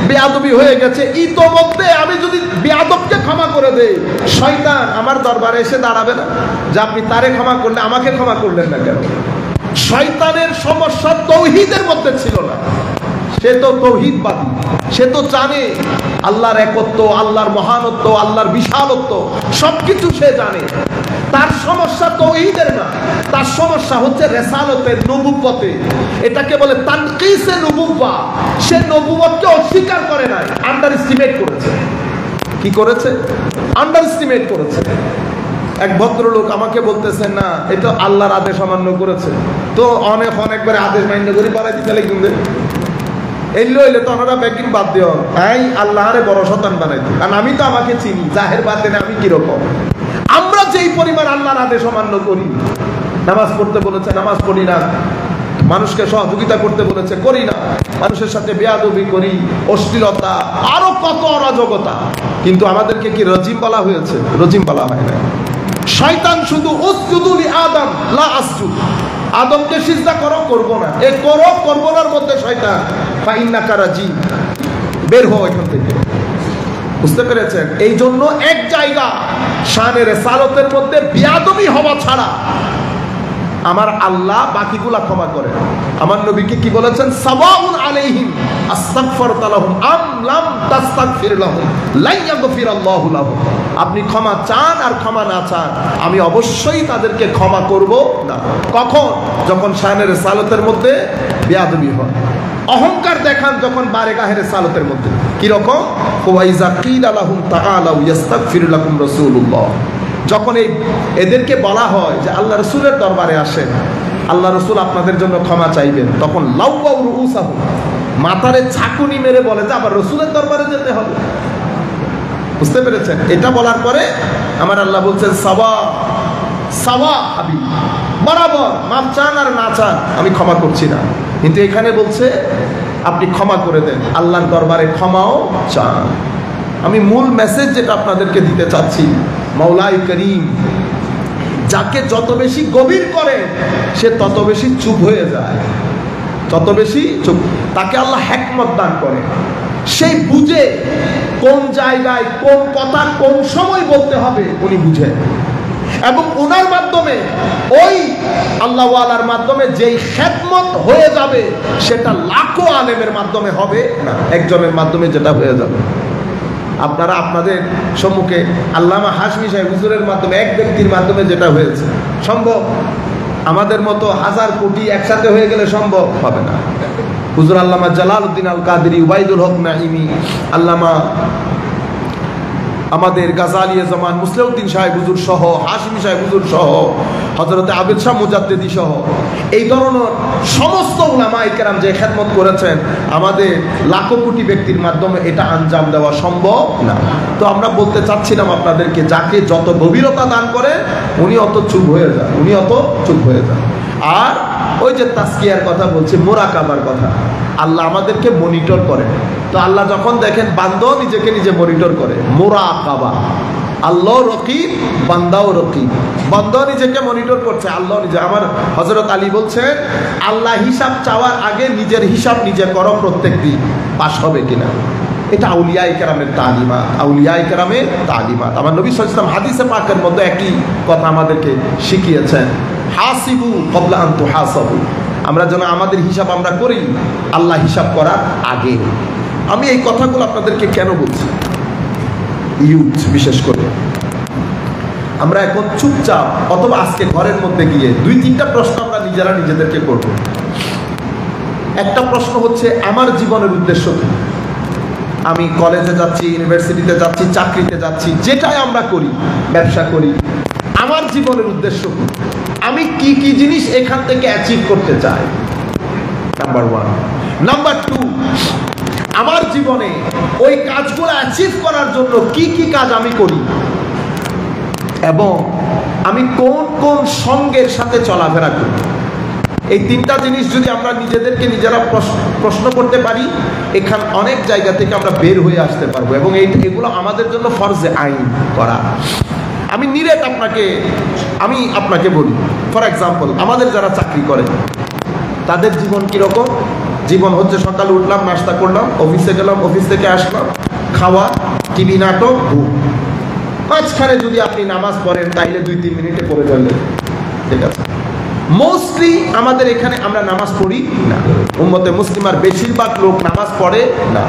বেয়াদবি হয়ে গেছে। ইতোমধ্যে আমি যদি বেয়াদবকে ক্ষমা করে দেই, শয়তান আমার দরবারে এসে দাঁড়াবে না যে আপনি তারে ক্ষমা করলে আমাকে ক্ষমা করলেন না কেন? শয়তানের সমস্যা তৌহিদের মধ্যে ছিল না। সে তো তৌহিদবাদী, সে তো জানে আল্লাহর একত্ব, আল্লাহর মহানত্ব, আল্লাহর বিশালত্ব, সবকিছু সে জানে। তার সমস্যা তৌহিদের না, তার সমস্যা হচ্ছে রেসালতের, নবুওয়াতে। এটাকে বলে তানকিসে নবুওয়া। সে নবুওয়াতকে অস্বীকার করে নাই, আন্ডার এস্টিমেট করেছে। কি করেছে? আন্ডার এস্টিমেট করেছে। এক ভদ্রলোক আমাকে বলতেছেন, না এটা আল্লাহর আদেশ অমান্য করেছে। তো অনেকবার আদেশ মান্য করে বাড়াই দিতে লাগবে, এলে তো আমরা ব্যাকিং বাদ দিও, এই আল্লাহরে বড় শতান বানাইতে। কারণ আমি তো আমাকে চিনি, জাহের বাদ দেন আমি কিরকম। আমরা যেই পরিমাণ আল্লাহর আদেশ অমান্য করি, নামাজ পড়তে বলেছে নামাজ পড়ি না, মানুষকে সহযোগিতা করতে বলেছে করি না, মানুষের সাথে বেয়াদবি করি, অশ্লীলতা, আরো কত অরাজকতা। কিন্তু আমাদেরকে কি রজিম বলা হয়েছে? রজিম বলা হয় না। শয়তান শুধু উসজুদু লি আদম লা আসজুদ, আদমকে সিজদা করো, করব না। এই করো করব নার মধ্যে শয়তান, ফা ইন্নাকা রাজিম, বের হও এখান থেকে। বুঝতে পেরেছেন? এই জন্য এক জায়গা শানের রিসালাতের মধ্যে বিয়াদবি হওয়া ছাড়া আমার আল্লাহ বাকিগুলা ক্ষমা করেন। আমার নবীকে কি বলেছেন? সাওয়াউন আলাইহিম আস্তাগফারতা লাহুম আম লাম তাস্তাগফির লাহুম লা ইয়াগফিরাল্লাহু লাহুম। আপনি ক্ষমা চান আর ক্ষমা না চান, আমি অবশ্যই তাদেরকে ক্ষমা করব না। কখন? যখন শানের রিসালাতের মধ্যে বিয়াদবি হয়। অহংকার দেখান যখন বারেগাহের রিসালাতের মধ্যে। কি রকম? ওয়াইজা কিলা লাহুম তাআলাউ ইস্তাগফির লাকুম রাসূলুল্লাহ, যখন এদেরকে বলা হয় যে আল্লাহ রসুলের দরবারে আসেন, আল্লাহ রসুল আপনাদের জন্য ক্ষমা চাইবেন, তখন লাউয়াউ রুউসাহুম, মাথারে ছাকুনি মেরে বলে যে আবার রসুলের দরবারে যেতে হবে। বুঝতে পেরেছেন? এটা বলার পরে আমার আল্লাহ বলছেন সাওয়া সাওয়া হাবিব, বরাবর, মাপ চান আর না চান আমি ক্ষমা করছি না। কিন্তু এখানে বলছে আপনি ক্ষমা করে দেন, আল্লাহর দরবারে ক্ষমাও চান। আমি মূল মেসেজ যেটা আপনাদেরকে দিতে চাচ্ছি, মাওলাই করিম যাকে যত বেশি গভীর করে সে তত বেশি চুপ হয়ে যায়, তত বেশি চুপ। তাকে আল্লাহ হিকমত দান করে, সেই বুঝে কোন জায়গায় কোন কথা কোন সময় বলতে হবে উনি বুঝেন। এবং ওনার মাধ্যমে, ওই আল্লাহ ওয়ালার মাধ্যমে যেই খেদমত হয়ে যাবে সেটা লাখো আলেমের মাধ্যমে হবে না, একজনের মাধ্যমে যেটা হয়ে যাবে। আপনারা আপনাদের সম্মুখে আল্লামা হাশমি সাহেব হুজুরের মাধ্যমে, এক ব্যক্তির মাধ্যমে যেটা হয়েছে সম্ভব, আমাদের মতো হাজার কোটি একসাথে হয়ে গেলে সম্ভব হবে না। হুজুর আল্লামা জালালউদ্দিন আল কাদেরী, উবাইদুল হক নাঈমি, আল্লামা আমাদের গাজালিয়ে জামান মুসলিউদ্দিন সাহেব হুজুর সহ, হাশমি সাহেব হুজুর সহ, হযরত আবিদ শাহ মুজাদ্দিদি সহ এই ধরনের সমস্ত উলামায়ে কেরাম যে খেদমত করেছেন, আমাদের লাখো কোটি ব্যক্তির মাধ্যমে এটা আঞ্জাম দেওয়া সম্ভব না। তো আমরা বলতে চাচ্ছিলাম আপনাদেরকে, যাকে যত গভীরতা দান করে উনি অত চুপ হয়ে যান, উনি অত চুপ হয়ে যান। আর ওই যে তাসকিয়ার কথা বলছে, মুরাকাবার কথা, আল্লাহ আমাদেরকে মনিটর করে। তো আল্লাহ যখন দেখেন বান্দা নিজেকে নিজে মনিটর করে, মুরাকাবা, আল্লাহ রকিব, বান্দাও রকিব। বান্দাও নিজেকে মনিটর করছে, আল্লাহ নিজে। আমার হযরত আলী বলছেন, আল্লাহ হিসাব চাওয়ার আগে নিজের হিসাব নিজে করো প্রত্যেক দিন, পাস হবে কিনা। এটা আউলিয়ায়ে কেরামের তালিমাত, আউলিয়ায়ে কেরামের তালিমাত। আমার নবী সাল্লাল্লাহু আলাইহি ওয়াসাল্লাম হাদিসে পাকের মধ্যে একই কথা আমাদেরকে শিখিয়েছেন, হাসিবু ক্বাবলা আন তুহাসাবু। আমরা যেন আমাদের হিসাব আমরা করি আল্লাহ হিসাব করার আগে। আমি এই কথাগুলো আপনাদেরকে কেন বলছি, ইউথ বিশেষ করে আমরা এখন চুপচাপ, অথবা আজকে ঘরের মধ্যে গিয়ে 2-3টা প্রশ্ন আমরা নিজেরা নিজেদেরকে করব। একটা প্রশ্ন হচ্ছে, আমার জীবনের উদ্দেশ্য কি? আমি কলেজে যাচ্ছি, ইউনিভার্সিটিতে যাচ্ছি, চাকরিতে যাচ্ছি, যেটাই আমরা করি, ব্যবসা করি, আমার জীবনের উদ্দেশ্য কি? আমি কি কি জিনিস এখান থেকে অ্যাচিভ করতে চাই, নাম্বার 1। নাম্বার 2, আমার জীবনে ওই কাজগুলো অ্যাচিভ করার জন্য কি কি কাজ আমি করি, এবং আমি কোন কোন সঙ্গের সাথে চলাফেরা করি। এই 3টা জিনিস যদি আমরা নিজেদেরকে নিজেরা প্রশ্ন করতে পারি, এখান অনেক জায়গা থেকে আমরা বের হয়ে আসতে পারবো, এবং এগুলো আমাদের জন্য ফরজে আইন করা। আমি নিরেট আপনাকে বলি, ফর এক্সাম্পল, আমাদের যারা চাকরি করে তাদের জীবন কীরকম? জীবন হচ্ছে সকালে উঠলাম, নাস্তা করলাম, অফিসে গেলাম, অফিস থেকে আসলাম, খাওয়া, টিভি, নাটক, ঘুম। মাঝখানে যদি আপনি নামাজ পড়েন তাইলে 2-3 মিনিটে পড়ে যাবেন, ঠিক আছে। মোস্টলি আমাদের এখানে আমরা নামাজ পড়ি না, উম্মতে মুসলিমার বেশিরভাগ লোক নামাজ পড়ে না।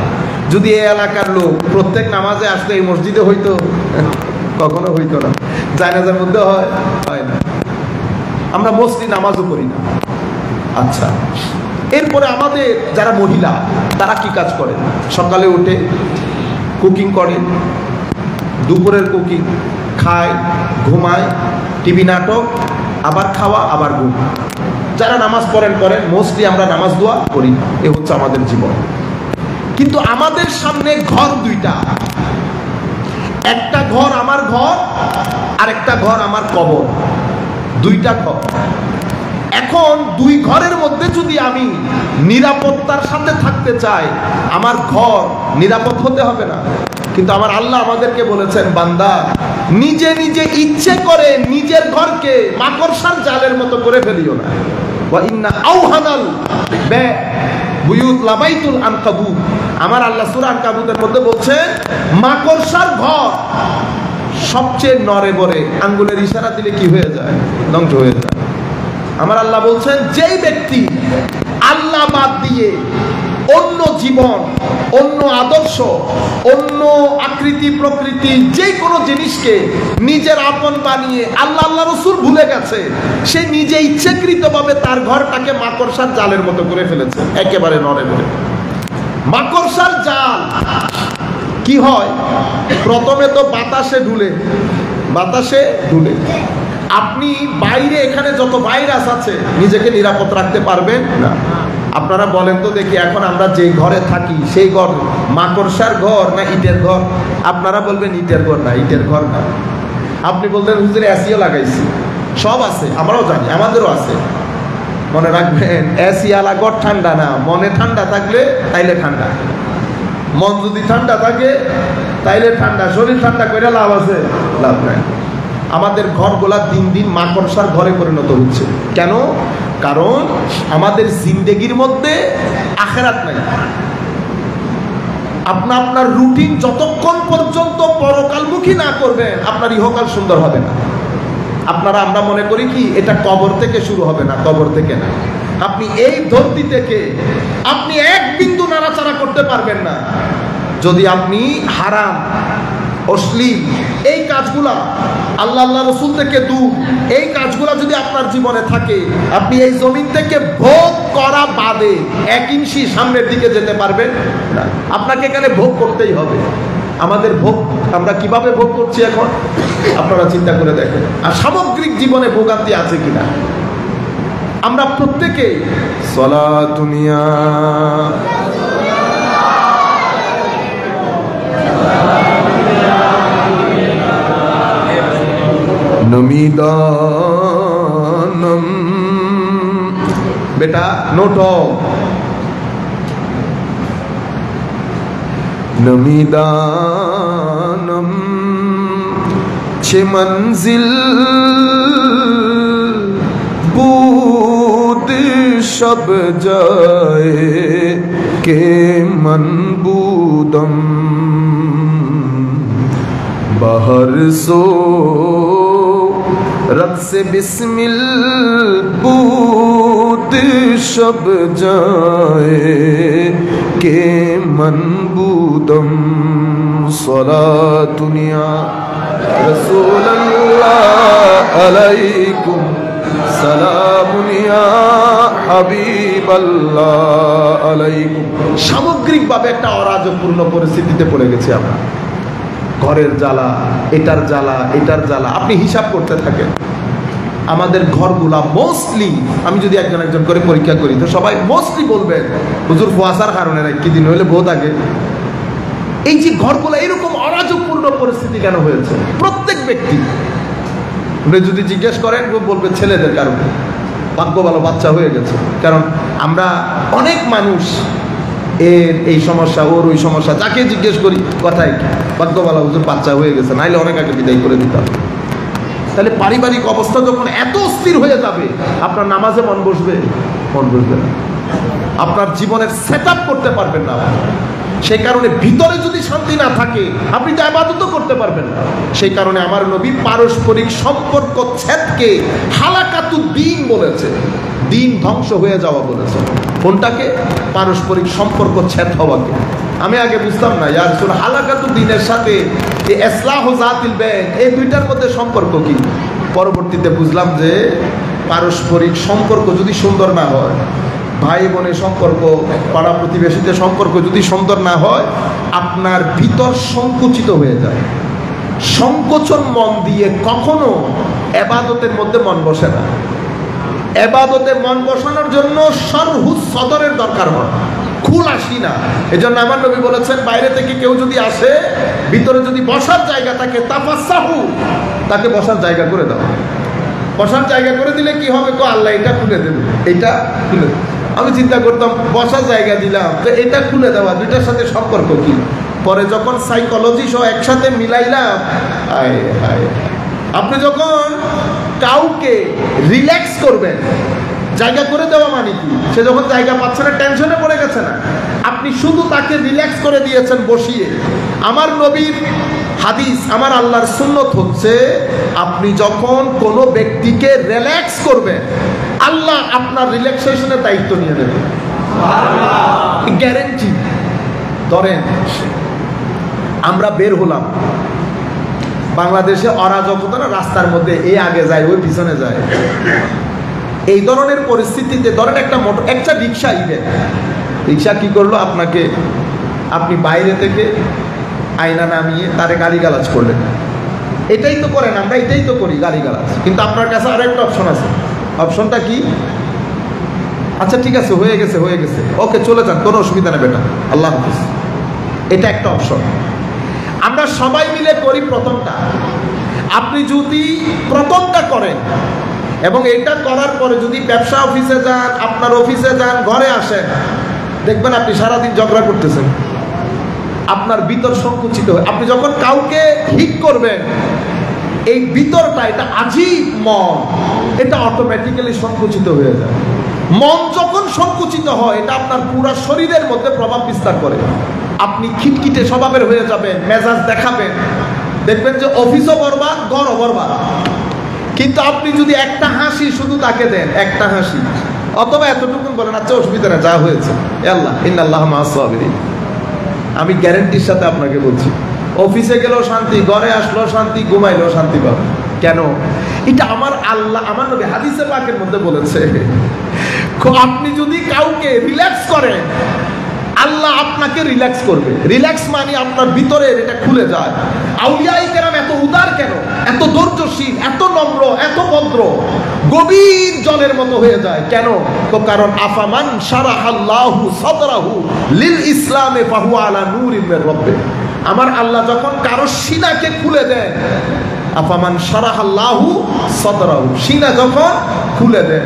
যদি এই এলাকার লোক প্রত্যেক নামাজে আসতো, এই মসজিদে হইতো? কখনো হইতো না। জানাজার মধ্যে হয় না। আমরা মোস্টলি নামাজও পড়ি না। আচ্ছা, এরপরে আমাদের যারা মহিলা, তারা কি কাজ করে? সকালে উঠে কুকিং করে, দুপুরের কুকিং, খায়, ঘুমায়, টিভি, নাটক, আবার খাওয়া, আবার ঘুম। যারা নামাজ পড়েন, মোস্টলি আমরা নামাজ দোয়া করি না। এ হচ্ছে আমাদের জীবন। কিন্তু আমাদের সামনে ঘর 2টা, একটা ঘর আমার ঘর, আর একটা ঘর আমার কবর। 2টা ঘর। এখন 2 ঘরের মধ্যে যদি আমি নিরাপত্তার সাথে থাকতে চাই, আমার ঘর নিরাপদ হতে হবে না? কিন্তু আমার আল্লাহ আমাদেরকে বলেছেন, বান্দা নিজে নিজে ইচ্ছে করে নিজের ঘরকে মাকড়সার জালের মতো করে ফেলিও না। ওয়া ইন্না আওহানাল বুয়ুত লাবাইতুল আনকাবুত। আমার আল্লাহ সূরা আনকাবুতের মধ্যে বলছেন, মাকড়সার ঘর সবচেয়ে নড়ে বড়ে, আঙ্গুলের ইশারা দিলে কি হয়ে যায়? ধ্বংস হয়ে যায়। আমার আল্লাহ বলছেন, যেই ব্যক্তি আল্লাহ বাদ দিয়ে অন্য জীবন, অন্য আদর্শ, অন্য আকৃতি প্রকৃতি, যে কোনো জিনিসকে নিজের আপন বানিয়ে আল্লাহ রাসূল ভুলে গেছে, সে নিজে ইচ্ছাকৃতভাবে তার ঘরটাকে মাকড়সার জালের মতো করে ফেলেছে, একেবারে নড়ে বড়ে। মাকড়সার জাল কি হয়? প্রথমে তো বাতাসে ঢুলে। আপনি বাইরে, এখানে যত ভাইরাস আছে, নিজেকে নিরাপদ রাখতে পারবেন না। আপনারা বলেন তো দেখি, এখন আমরা যে ঘরে থাকি সেই ঘর মাকড়সার ঘর না ইটের ঘর? আপনারা বলবেন ইটের ঘর না। আপনি বলবেন হুজুর এসিও লাগাইছি, সব আছে, আমরাও জানি, আমাদেরও আছে। মনে রাখবেন, এসি আলা ঘর ঠান্ডা না। মনে ঠান্ডা থাকলে তাইলে ঠান্ডা, মন যদি ঠান্ডা থাকে তাইলে ঠান্ডা। শরীর ঠান্ডা করে লাভ আছে? লাভ নাই। আমাদের ঘরগুলা দিন দিন মাকড়সার ঘরে পরিণত হচ্ছে। কেন? কারণ আমাদের জিন্দেগির মধ্যে আখিরাত নাই। আপনার রুটিন যতক্ষণ পর্যন্ত পরকালমুখী না করবেন, আপনার ইহকাল সুন্দর হবে না। আমরা মনে করি কি এটা কবর থেকে শুরু হবে, না, কবর থেকে না। আপনি এই ধরতি থেকে আপনি এক বিন্দু নাড়াচাড়া করতে পারবেন না যদি আপনি হারাম, অশ্লীল এই কাজগুলা, আল্লাহ রাসূল থেকে দূর এই কাজগুলা যদি আপনার জীবনে থাকে, আপনি এই জমিন থেকে ভোগ করা বাদে 1 ইঞ্চি সামনের দিকে যেতে পারবেন না। আপনাকে এখানে ভোগ করতেই হবে। আমাদের ভোগ আমরা কিভাবে ভোগ করছি এখন আপনারা চিন্তা করে দেখেন। আর সামগ্রিক জীবনে ভোগান্তি আছে কিনা? আমরা প্রত্যেকে সালাতুনিয়া নমিদানম, বেটা নোট, নমিদানম পিছে মঞ্জিল বুদ সব যায় কে মন বুদম বাহর সো रब से बिस्मिल बूत शब जाए के मन बूदम सलातुनिया रसूल अल्लाह अलैकुम সালামুনিয়া হাবিবাল্লাহ আলাইকুম। সামগ্রিকভাবে একটা অরাজকপূর্ণ পরিস্থিতিতে পড়ে গেছি আমরা। ঘরের জ্বালা, এটার জ্বালা, এটার জ্বালা, আপনি হিসাব করতে থাকেন। আমাদের ঘরগুলা মোস্টলি, আমি যদি একজন একজন করে পরীক্ষা করি তো সবাই মোস্টলি বলবেন হুজুর কুয়াশার কারণে না, কি দিন হইলে বহুত আগে। এই যে ঘরগুলা এরকম অরাজকপূর্ণ পরিস্থিতি কেন হয়েছে? প্রত্যেক ব্যক্তি যদি জিজ্ঞেস করেন বলবে ছেলেদের কারণে। ভাগ্য ভালো বাচ্চা হয়ে গেছে, কারণ আমরা অনেক মানুষ এর এই সমস্যা, ওর ওই সমস্যা, যাকে জিজ্ঞেস করি কথাই ভাগ্য ভালো হুজুর বাচ্চা হয়ে গেছে, নাইলে অনেক আগে বিদায় করে দিতাম। তাহলে পারিবারিক অবস্থা যখন এত অস্থির হয়ে যাবে, আপনার নামাজে মন বসবে? মন বসবে না। আপনার জীবনের সেট আপ করতে পারবেন না। সেই কারণে ভিতরে যদি শান্তি না থাকে আপনি তো ইবাদতও করতে পারবেন না। সেই কারণে আমার নবী পারস্পরিক সম্পর্ক ছেদকে হালাকাতুদ দ্বীন বলেছে, দিন ধ্বংস হয়ে যাওয়া বলেছে। কোনটাকে? পারস্পরিক সম্পর্ক ছেদ হওয়াকে। আমি আগে বুঝতাম না ইয়া রাসূল, হালাকাতুদ দ্বীনের সাথে এই ইসলাহু যাতিল বাইন, এই দুইটার মধ্যে সম্পর্ক কি? পরবর্তীতে বুঝলাম যে পারস্পরিক সম্পর্ক যদি সুন্দর না হয়, ভাই বোনের সম্পর্ক, পাড়া প্রতিবেশীদের সম্পর্ক যদি সুন্দর না হয়, আপনার ভিতর সংকুচিত হয়ে যায়। সংকোচন মন দিয়ে কখনো ইবাদতের মধ্যে মন বসে না। ইবাদতে মন বসানোর জন্য সরহুস সদরের দরকার হয়, খুলাসি না। এজন্য আমার নবী বলেছেন, বাইরে থেকে কেউ যদি আসে, ভিতরে যদি বসার জায়গা থাকে তাফাসাহু, তাকে বসার জায়গা করে দাও। বসার জায়গা করে দিলে কি হবে? তো আল্লাহ এটা খুলে দেবে, এটা খুলে দেবে। আমি চিন্তা করতাম বসার জায়গা দিলাম, তো এটা খুলে দেওয়া, দুইটার সাথে সম্পর্ক কি? পরে যখন সাইকোলজি সহ একসাথে মিলাইলাম, হায় হায়, আপনি যখন কাউকে রিল্যাক্স করবেন, জায়গা করে দেওয়া মানে কি? সে যখন জায়গা পাচ্ছে না, টেনশনে পড়ে গেছে না, আপনি শুধু তাকে রিল্যাক্স করে দিয়েছেন বসিয়ে। আমার নবীর হাদিস, আমার আল্লাহর সুন্নত হচ্ছে, আপনি যখন কোনো ব্যক্তিকে রিল্যাক্স করবেন, আল্লাহ আপনার রিল্যাক্সেশনের দায়িত্ব নিয়ে নেবে, গ্যারেন্টি। ধরেন আমরা বের হলাম, বাংলাদেশে অরাজকতা না, রাস্তার মধ্যে এ আগে যায় ওই পিছনে যায়, এই ধরনের পরিস্থিতিতে ধরেন একটা রিক্সা ইভেন, রিক্সা কি করলো আপনাকে, আপনি বাইরে থেকে আয়না নামিয়ে তারে গালিগালাজ করলেন। এটাই তো করেন, আমরা এটাই তো করি, গালিগালাজ। কিন্তু আপনার কাছে আরো একটা অপশন আছে। অপশনটা কি? আচ্ছা ঠিক আছে, হয়ে গেছে হয়ে গেছে, ওকে চলে যান, কোনো অসুবিধা নেই বেটা, আল্লাহ হাফিজ। এটা একটা অপশন। আমরা সবাই মিলে করি প্রথমটা। আপনি যদি প্রথমটা করেন এবং এটা করার পরে যদি ব্যবসা অফিসে যান, আপনার অফিসে যান, ঘরে আসেন, দেখবেন আপনি সারাদিন ঝগড়া করতেছেন, আপনার ভিতর সংকুচিত হয়। আপনি যখন কাউকে হিট করবেন, এই ভিতরটা, এটা আজীব মন, এটা অটোমেটিক্যালি সংকুচিত হয়ে যায়। মন যখন সংকুচিত হয়, এটা আপনার পুরো শরীরের মধ্যে প্রভাব বিস্তার করে। আপনি খিটখিটে স্বভাবের হয়ে যাবেন, মেজাজ দেখাবেন, দেখবেন যে অফিসও বরবাদ, ঘরও বরবাদ। কিন্তু আপনি যদি একটা হাসি শুধু তাকে দেন, একটা হাসি, অথবা এতটুকুন বলেন, আচ্ছা অসুবিধা না, যা হয়েছে আল্লাহ ইন্নাল্লাহ মা'আস সাবিরিন, আমি গ্যারেন্টির সাথে আপনাকে বলছি, অফিসে গেলেও শান্তি, ঘরে আসলেও শান্তি, ঘুমাইলেও শান্তি পাবে। কেন? এটা আমার আল্লাহ, আমার নবী হাদিসে পাকের মধ্যে বলেছে, আপনি যদি কাউকে রিল্যাক্স করেন, আল্লাহ আপনাকে রিল্যাক্স করবে। রিল্যাক্স মানে আপনার ভিতরে এটা খুলে যায়। আউলিয়ায়ে কেরাম এত উদার কেন, এত ধৈর্যশীল, এত নম্র, এত ভদ্র, গভীর জলের মতো হয়ে যায় কেন? তো কারণ আফামান শারাহাল্লাহু সাদরাহু লিল ইসলামে ফাহুয়া আলা নূরিন মির রাব্বিহ। আমার আল্লাহ যখন কারো সিনাকে খুলে দেন, আফামান শারাহাল্লাহু সাদরাহু, সিনা যখন খুলে দেন,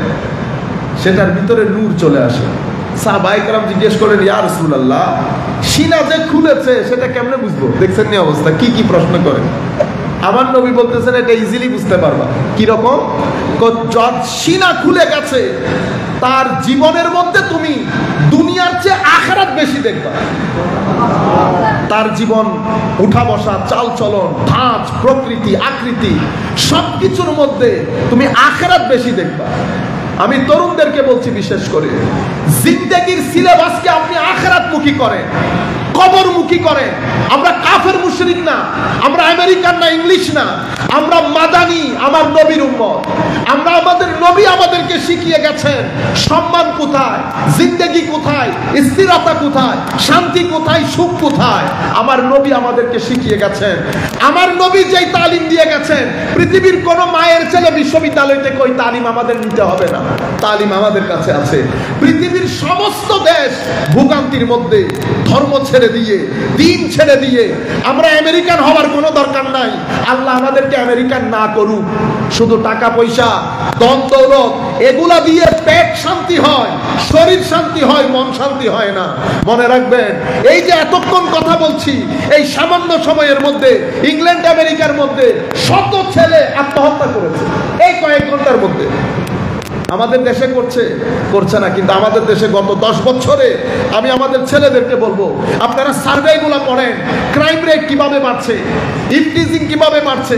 সেটার ভিতরে নূর চলে আসে। সাহাবায়ে কেরাম জিজ্ঞেস করেন, ইয়া রাসূলুল্লাহ, সিনা যে খুলেছে সেটা কেমনে বুঝবো? দেখছেন নি অবস্থা, কি কি প্রশ্ন করেন। আমার নবী বলতেছেন এটা ইজিলি বুঝতে পারবা। কিরকম? সিনা খুলে গেছে, তার জীবনের মধ্যে তুমি দুনিয়ার চেয়ে আখিরাত বেশি দেখবা। তার জীবন, উঠা বসা, চাল চলন, ধাঁচ, প্রকৃতি, আকৃতি, সবকিছুর মধ্যে তুমি আখিরাত বেশি দেখবা। আমি তরুণদেরকে বলছি, বিশেষ করে জিন্দেগির সিলেবাসকে আপনি আখিরাতমুখী করেন, কবরমুখী করেন। আমরা কাফের মুশরিক না, আমরা আমেরিকান না, ইংলিশ না, আমরা মাদানী, আমার নবীর উম্মত। আমরা, আমাদের নবী আমাদেরকে শিখিয়ে গেছেন সম্মান কোথায়, জিন্দেগি কোথায়, স্থিরতা কোথায়, শান্তি কোথায়, সুখ কোথায়। আমার নবী আমাদেরকে শিখিয়ে গেছেন। আমার নবী যেই তালিম দিয়ে গেছেন, পৃথিবীর কোন মায়ের ছেলে বিশ্ববিদ্যালয় থেকে ওই তালিম আমাদের নিতে হবে না, তালিম আমাদের কাছে আছে। পৃথিবীর সমস্ত দেশ ভোগান্তির মধ্যে, ধর্ম ছেড়ে দিয়ে, দিন ছেড়ে দিয়ে, আমরা আমেরিকান হওয়ার কোনো দরকার নাই। আল্লাহ আমাদেরকে আমেরিকান না করুক। শুধু টাকা পয়সা, ধন দৌলত, এগুলা দিয়ে পেট শান্তি হয়, শরীর শান্তি হয়, মন শান্তি হয় না। মনে রাখবেন, এই যে এতক্ষণ কথা বলছি, এই সামান্য সময়ের মধ্যে ইংল্যান্ড আমেরিকার মধ্যে শত ছেলে আত্মহত্যা করেছে এই কয়েক ঘন্টার মধ্যে। আমাদের দেশে করছে না, কিন্তু আমাদের দেশে গত 10 বছরে আমি আমাদের ছেলেদেরকে বলবো, আপনারা সার্ভেগুলো করেন, ক্রাইম রেট কিভাবে বাড়ছে, ইফটিজিং কিভাবে বাড়ছে,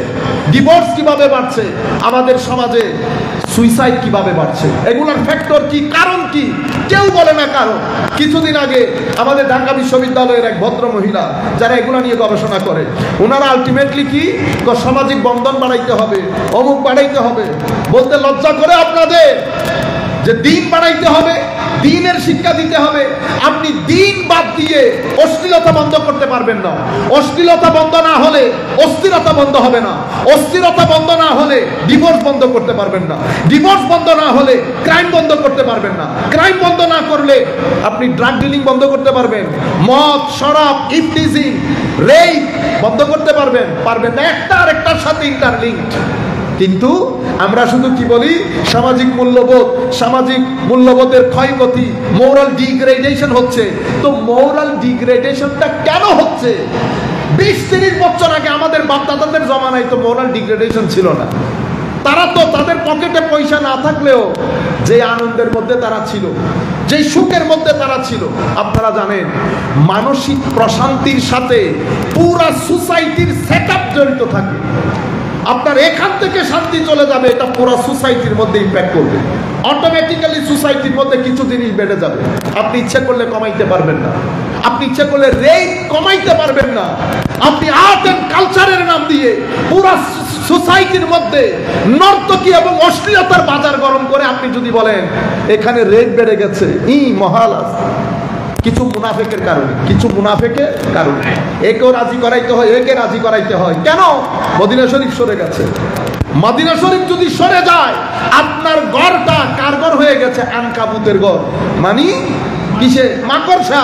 ডিভোর্স কিভাবে বাড়ছে, আমাদের সমাজে সুইসাইড কিভাবে বাড়ছে, এগুলোর ফ্যাক্টর কি, কারণ কি, কেউ বলে না কারণ। কিছুদিন আগে আমাদের ঢাকা বিশ্ববিদ্যালয়ের এক ভদ্র মহিলা, যারা এগুলো নিয়ে গবেষণা করে, ওনারা আলটিমেটলি কি, সামাজিক বন্ধন বাড়াইতে হবে, অমুক বাড়াইতে হবে। বলতে লজ্জা করে আপনাদের যে দিন বাড়াইতে হবে, দিনের শিক্ষা দিতে হবে। আপনি দিন বাদ দিয়ে অশ্লীলতা বন্ধ করতে পারবেন না। অশ্লীলতা বন্ধ না হলে অস্থিরতা বন্ধ হবে না। অস্থিরতা বন্ধ না হলে ডিভোর্স বন্ধ করতে পারবেন না। ডিভোর্স বন্ধ না হলে ক্রাইম বন্ধ করতে পারবেন না। ক্রাইম বন্ধ না করলে আপনি ড্রাগ ডিলিং বন্ধ করতে পারবেন, মদ, শরাব, ইফটিজিং, রেপ বন্ধ করতে পারবেন না। একটা আর একটার সাথে ইন্টারলিঙ্কড। কিন্তু আমরা শুধু কি বলি, সামাজিক মূল্যবোধের ক্ষয়ক্ষতি, মোরাল ডিগ্রেডেশন হচ্ছে। তো মোরাল ডিগ্রেডেশনটা কেন হচ্ছে? 20-30 বছর আগে আমাদের বাপ-দাদাদের জমানায় তো মোরাল ডিগ্রেডেশন ছিল না। তারা তো তাদের পকেটে পয়সা না থাকলেও যে আনন্দের মধ্যে তারা ছিল, যে সুখের মধ্যে তারা ছিল, আপনারা জানেন, মানসিক প্রশান্তির সাথে পুরা সোসাইটির সেটআপ জড়িত থাকে। আপনার এখান থেকে শান্তি চলে যাবে, এটা পুরো সোসাইটির মধ্যে ইম্প্যাক্ট করবে। অটোমেটিক্যালি সোসাইটির মধ্যে কিছু জিনিস বেড়ে যাবে। আপনি ইচ্ছা করলে কমাইতে পারবেন না, আপনি ইচ্ছা করলে রেট কমাইতে পারবেন না। আপনি আর্ট এন্ড কালচারের নাম দিয়ে পুরো সোসাইটির মধ্যে নর্তকী এবং অশ্লীলতার বাজার গরম করে আপনি যদি বলেন এখানে রেট বেড়ে গেছে, মহাল আছে। কিছু মুনাফেকের কারণে একেও রাজি করাইতে হয়, একে রাজি করাইতে হয়। কেন? মদিনা শরীফ সরে গেছে। মদিনা শরীফ যদি সরে যায়, আপনার ঘরটা কার ঘর হয়ে গেছে? আনকাবুতের ঘর। মানে কিসে? মাকড়সা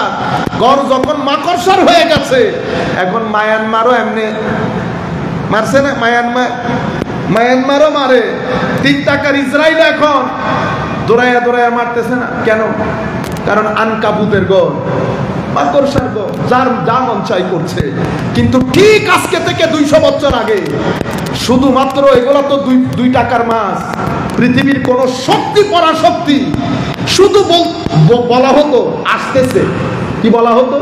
ঘর। যখন মাকড়সার হয়ে গেছে, এখন মায়ানমারও এমনি মারছে না? মায়ানমারও মারে। 3 টাকার ইসরায়েল এখন দৌড়াইয়া মারতেছে না। কেন? কারণ আনকাবুতের ঘর, মাকড়সার ঘর, যার যা মন চাই করছে। কিন্তু ঠিক আজকে থেকে 200 বছর আগে শুধুমাত্র এগুলো তো 2 টাকার মাছ। পৃথিবীর কোন শক্তি, পরাশক্তি, শুধু বলা হতো আসতেছে, কি বলা হতো?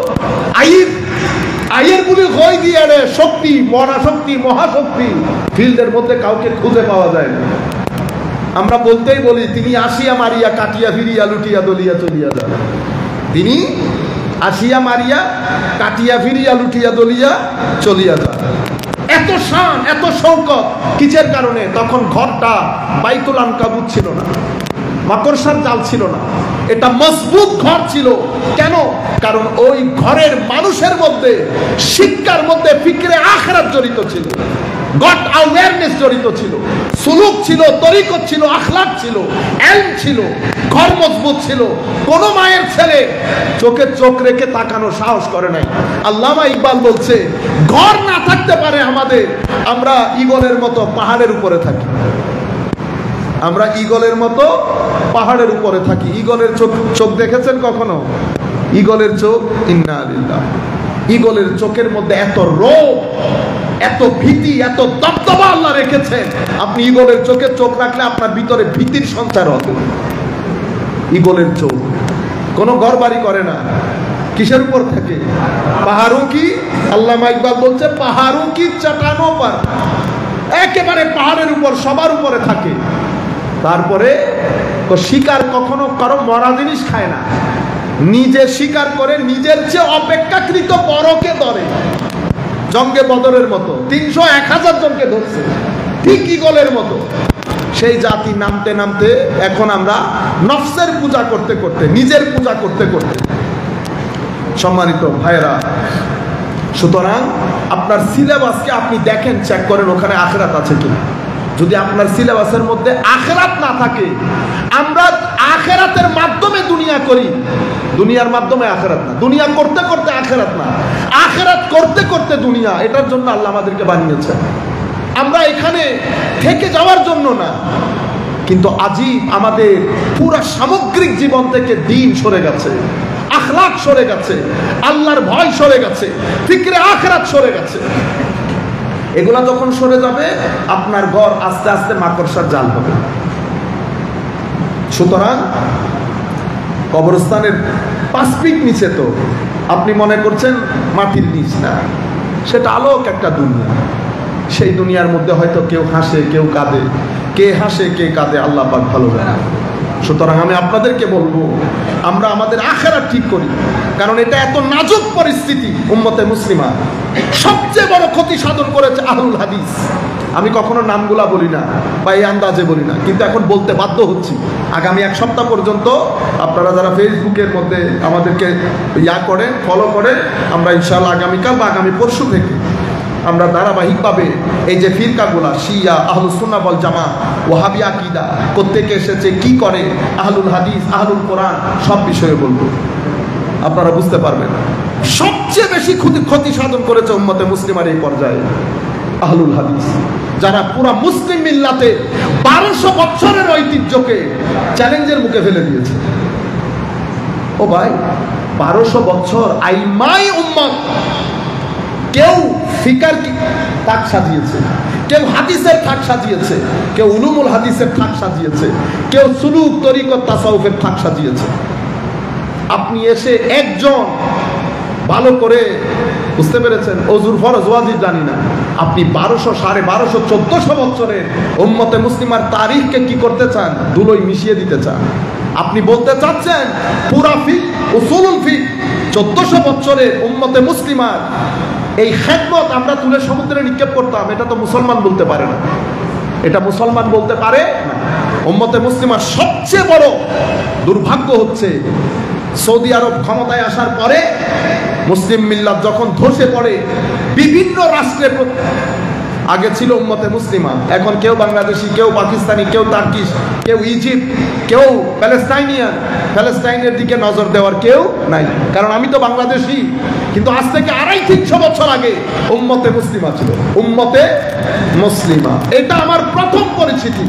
আইয়ের গুলি হয়ে দিয়ে রে শক্তি, পরাশক্তি, মহাশক্তি, ফিল্ডের মধ্যে কাউকে খুঁজে পাওয়া যায় না। আমরা বলতেই বলি, তিনি আসিয়া মারিয়া কাটিয়া ফিরিয়া লুটিয়া দলিয়া চলিয়া যান। তিনি আসিয়া মারিয়া কাটিয়া ফিরিয়া লুটিয়া দলিয়া চলিয়া যান। এত শান, এত শৌকত কিসের কারণে? তখন ঘরটা বাইতুল আনকাবুত ছিল না, মাকড়সার জাল ছিল না, এটা মজবুত ঘর ছিল। কেন? কারণ ওই ঘরের মানুষের মধ্যে, শিক্ষার মধ্যে ফিকরে আখিরাত জড়িত ছিল, গড অ্যাওয়ারনেস জড়িত ছিল, সুলুক ছিল, তরিকত ছিল, আখলাক ছিল, এলম ছিল, ঘর মজবুত ছিল। কোন মায়ের ছেলে চোখে চোখ রেখে তাকানো সাহস করে নাই। আল্লামা ইকবাল বলছে, ঘর না থাকতে পারে আমাদের, আমরা ঈগলের মতো পাহাড়ের উপরে থাকি। আমরা ঈগলের মতো পাহাড়ের উপরে থাকি। ঈগলের চোখ দেখেছেন কখনো? ঈগলের চোখ, ইন্না লিল্লাহ। ঈগলের চোখের মধ্যে এত রোগ, এত ভীতি, এত দবদবা আল্লাহ রেখেছেন, আপনি ঈগলের চোখে চোখ রাখলে আপনার ভিতরে ভীতির সঞ্চার হবে। ঈগলের চোখ কোনো ঘরবাড়ি করে না, কিসের উপর থাকে? পাহাড়ও কি, আল্লামা ইকবাল বলছে পাহাড়ও কি চাটানো পার, একেবারে পাহাড়ের উপর, সবার উপরে থাকে। তারপরে শিকার কখনো কারো মরা জিনিস খায় না, নিজে শিকার করে নিজের চেয়ে অপেক্ষাকৃত বড়কে ধরে। জঙ্গে বদরের মতো 300-1000 জনকে ধরছে, ঠিক ঈগলের মতো। সেই জাতি নামতে নামতে এখন আমরা নফসের পূজা করতে করতে, নিজের পূজা করতে করতে। সম্মানিত ভাইরা, সুতরাং আপনার সিলেবাসকে আপনি দেখেন, চেক করেন ওখানে আখিরাত আছে কিনা। যদি আপনার সিলেবাসের মধ্যে আখিরাত না থাকে, আমরা আখিরাতের মাধ্যমে দুনিয়া করি, দুনিয়ার মাধ্যমে আখিরাত না, দুনিয়া করতে করতে আখিরাত না, আখিরাত করতে করতে দুনিয়া। এটার জন্য আল্লাহ আমাদেরকে বানিয়েছে। আমরা এখানে থেকে যাওয়ার জন্য না। কিন্তু আজীব আমাদের পুরা সামগ্রিক জীবন থেকে দিন সরে গেছে, আখলাক সরে গেছে, আল্লাহর ভয় সরে গেছে, ফিকরে আখিরাত সরে গেছে। এগুলা যখন সরে যাবে, আপনার ঘর আস্তে আস্তে মাকড়সার জাল হবে। সুতরাং কবরস্থানের 5 ফিট নিচে তো আপনি মনে করছেন মাটির নিচ না, সেটা আলোক একটা দুনিয়া। সেই দুনিয়ার মধ্যে হয়তো কেউ হাসে, কেউ কাঁদে, কে হাসে কে কাঁদে আল্লাহ পাক ভালো জানে। সুতরাং আমি আপনাদেরকে বলবো, আমরা আমাদের আখিরাত ঠিক করি, কারণ এটা এত নাজুক পরিস্থিতি। উম্মতে মুসলিমা সবচেয়ে বড় ক্ষতি সাধন করেছে আহলুল হাদিস। আমি কখনো নামগুলা বলি না বা এই আন্দাজে বলি না, কিন্তু এখন বলতে বাধ্য হচ্ছি। আগামী 1 সপ্তাহ পর্যন্ত আপনারা যারা ফেসবুকের মধ্যে আমাদেরকে করেন, ফলো করেন, আমরা ইনশাআল্লাহ আগামীকাল বা আগামী পরশু থেকে আমরা ধারাবাহিকভাবে এই যে ফিরকাগুলা, শিয়া, আহলুস সুন্নাহ ওয়াল জামাত, ওয়াহাবি আকীদা কোত্থেকে এসেছে, কি করে, আহলুল হাদিস, আহলুল কোরআন, সব বিষয়ে বলবো। আপনারা বুঝতে পারবেন সবচেয়ে বেশি ক্ষতি সাধন করেছে উম্মতে মুসলিমার এই পর্যায়ে আহলুল হাদিস, যারা পুরা মুসলিম মিল্লাতে 1200 বছরের ঐতিহ্যকে চ্যালেঞ্জের মুখে ফেলে দিয়েছে। ও ভাই, 1200 বছর আইমাই উম্মত, কেউ ফিকার থাক সাজিয়েছে, কেউ হাদিসের থাক সাজিয়েছে, কেউ উলুমুল হাদিসের থাক সাজিয়েছে, কেউ সুলুক তরিকত তাসাউফের থাক সাজিয়েছে। আপনি এসে একজন ভালো করে বুঝতে পেরেছেন, অজুর ফরজ ওয়াজিব জানি না, আপনি 1200, 1250, 1400 বছরের উম্মতে মুসলিমার তারিখকে কি করতে চান? ধুলোয় মিশিয়ে দিতে চান। আপনি বলতে চাচ্ছেন পুরা ফিক, উসুলুল ফিক 1400 বছরের উম্মতে মুসলিমার এই খেদমত আমরা তুলে সমুদ্রে নিক্ষেপ করতাম। এটা তো মুসলমান বলতে পারে না, এটা মুসলমান বলতে পারে না। উম্মতে মুসলিমার সবচেয়ে বড় দুর্ভাগ্য হচ্ছে, সৌদি আরব ক্ষমতায় আসার পরে মুসলিম মিল্লাত যখন ধসে পড়ে, বিভিন্ন রাষ্ট্রে, আগে ছিল উম্মতে মুসলিমা, এখন কেউ বাংলাদেশি, কেউ পাকিস্তানি, কেউ তার্কিশ, কেউ ইজিপ্ট, কেউ প্যালেস্টাইনিয়ান। প্যালেস্টাইনের দিকে নজর দেওয়ার কেউ নাই, কারণ আমি তো বাংলাদেশি। কিন্তু আজ থেকে 250-300 বছর আগে উম্মতে মুসলিমা ছিল, উম্মতে মুসলিমা। এটা আমার প্রথম পরিচিতি।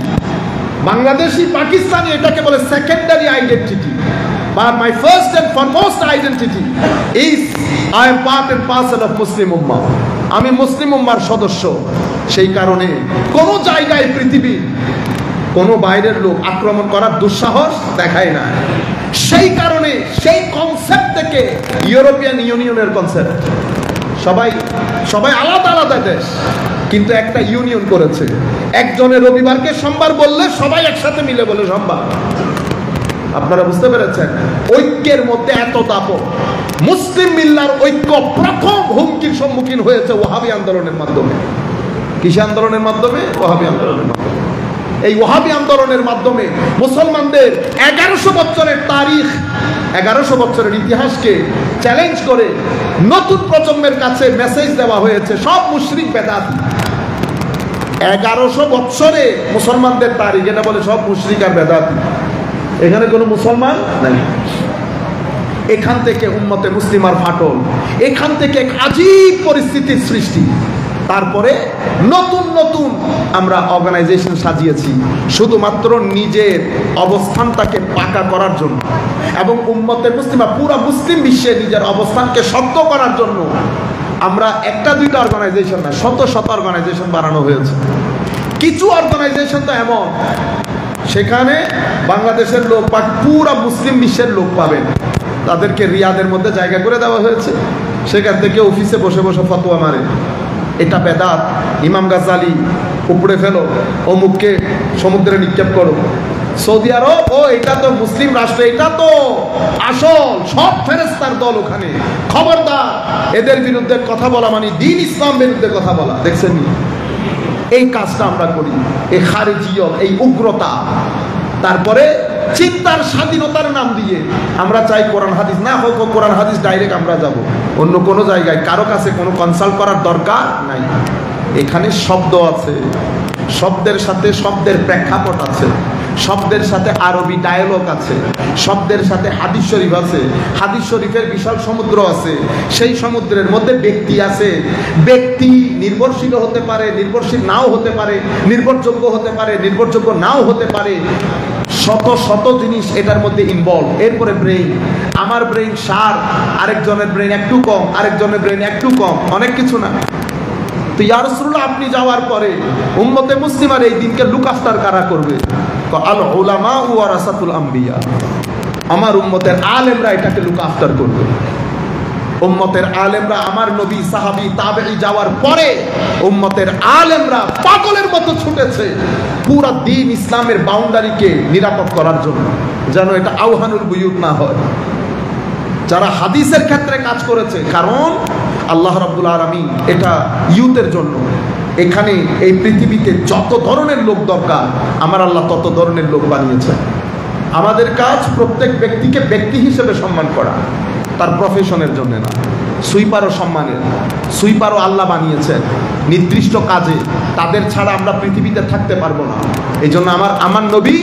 বাংলাদেশি, পাকিস্তানি এটাকে বলে secondary identity, but my first and foremost identity is I am part and parcel of Muslim Ummah. আমি মুসলিম উম্মার সদস্য। সেই কারণে কোন জায়গায় পৃথিবীর কোন বাইরের লোক আক্রমণ করার দুঃসাহস দেখায় না। সেই কারণে সেই কনসেপ্ট থেকে ইউরোপিয়ান ইউনিয়নের কনসেপ্ট, সবাই আলাদা আলাদা দেশ, কিন্তু একটা ইউনিয়ন করেছে। একজনের রবিবারকে সোমবার বললে সবাই একসাথে মিলে বলে সোমবার। আপনারা বুঝতে পেরেছেন? ঐক্যের মধ্যে এত দাপট। মুসলিম মিল্লার ঐক্য প্রথম হুমকির সম্মুখীন হয়েছে ওয়াহাবি আন্দোলনের মাধ্যমে। কিসে আন্দোলনের মাধ্যমে? ওয়াহাবি আন্দোলনের মাধ্যমে। এই ওয়াহাবি আন্দোলনের মাধ্যমে মুসলমানদের 1100 বছরের তারিখ, 1100 বছরের ইতিহাসকে চ্যালেঞ্জ করে নতুন প্রজন্মের কাছে মেসেজ দেওয়া হয়েছে, সব মুশরিক বেদাতি। 1100 বছরে মুসলমানদের তারিখ, এটা বলে সব মুশরিক আর বেদাতি, এখানে কোনো মুসলমান নাই। এখান থেকে উম্মতে মুসলিমার ফাটল, এখান থেকে এক আজীব পরিস্থিতির সৃষ্টি। তারপরে নতুন নতুন আমরা অর্গানাইজেশন সাজিয়েছি শুধুমাত্র নিজের অবস্থানটাকে পাকা করার জন্য, এবং উম্মতে মুসলিমা পুরা মুসলিম বিশ্বে নিজের অবস্থানকে শক্ত করার জন্য আমরা একটা দুইটা অর্গানাইজেশন না, শত শত অর্গানাইজেশন বানানো হয়েছে। কিছু অর্গানাইজেশন তো এমন, সেখানে বাংলাদেশের লোক বা পুরা মুসলিম বিশ্বের লোক পাবেন, তাদেরকে রিয়াদের মধ্যে জায়গা করে দেওয়া হয়েছে। সেখান থেকে অফিসে বসে বসে ফতোয়া মারে, এটা বেদাত, ইমাম গাজ্জালি উপড়ে ফেলো, অমুককে সমুদ্রে নিক্ষেপ করো। সৌদি আরব, ও এটা তো মুসলিম রাষ্ট্র, এটা তো আসল সব ফেরেশতার দল ওখানে, খবরদার এদের বিরুদ্ধে কথা বলা মানে দ্বীন ইসলাম বিরুদ্ধে কথা বলা। দেখছেন এই কাজটা আমরা করি, এই খারিজিয়ত, এই উগ্রতা। তারপরে চিন্তার স্বাধীনতার নাম দিয়ে আমরা চাই কোরআন হাদিস না হোক, কোরআন হাদিস ডাইরেক্ট আমরা যাব অন্য কোনো জায়গায়, কারো কাছে কোনো কনসাল্ট করার দরকার নাই। এখানে শব্দ আছে, শব্দের সাথে শব্দের প্রেক্ষাপট আছে, শব্দের সাথে আরবি ডায়ালগ আছে, শব্দের সাথে হাদিস শরীফ আছে, হাদিস শরীফের বিশাল সমুদ্র আছে, সেই সমুদ্রের মধ্যে ব্যক্তি আছে। ব্যক্তি নির্ভরশীল হতে পারে, নির্ভরশীল নাও হতে পারে, নির্ভরযোগ্য হতে পারে, নির্ভরযোগ্য নাও হতে পারে। শত শত জিনিস এটার মধ্যে ইনভলভ। এরপরে ব্রেইন, আমার ব্রেইন 7, আরেকজনের ব্রেইন একটু কম, আরেকজনের ব্রেইন একটু কম, অনেক কিছু না। তো ইয়া রাসূলুল্লাহ আপনি যাওয়ার পরে উম্মতে মুসলিমার এই দিনকে লুক আফটার কারা করবে? আল উলামা ওয়ারাসাতুল আম্বিয়া, আমার উম্মতের আলেমরা এটাকে লুক আফটার করবে। উম্মতের আলেমরা, আমার নবী, সাহাবী, তাবেঈ যাওয়ার পরে উম্মতের আলেমরা পাগলের মতো ছুটেছে পুরা দ্বীন ইসলামের বাউন্ডারিকে নিরাপদ করার জন্য, যেন এটা আওহানুল বুয়ুত না হয়। যারা হাদিসের ক্ষেত্রে কাজ করেছে, কারণ আল্লাহ রাব্বুল আলামিন এটা ইউথের জন্য, এখানে এই পৃথিবীতে যত ধরনের লোক দরকার আমার আল্লাহ তত ধরনের লোক বানিয়েছে। আমাদের কাজ প্রত্যেক ব্যক্তিকে ব্যক্তি হিসেবে সম্মান করা, তার প্রফেশনের জন্য না। সুইপারও সম্মানের, সুইপারও আল্লাহ বানিয়েছেন নির্দিষ্ট কাজে, তাদের ছাড়া আমরা পৃথিবীতে থাকতে পারবো না। এই জন্য আমার নবী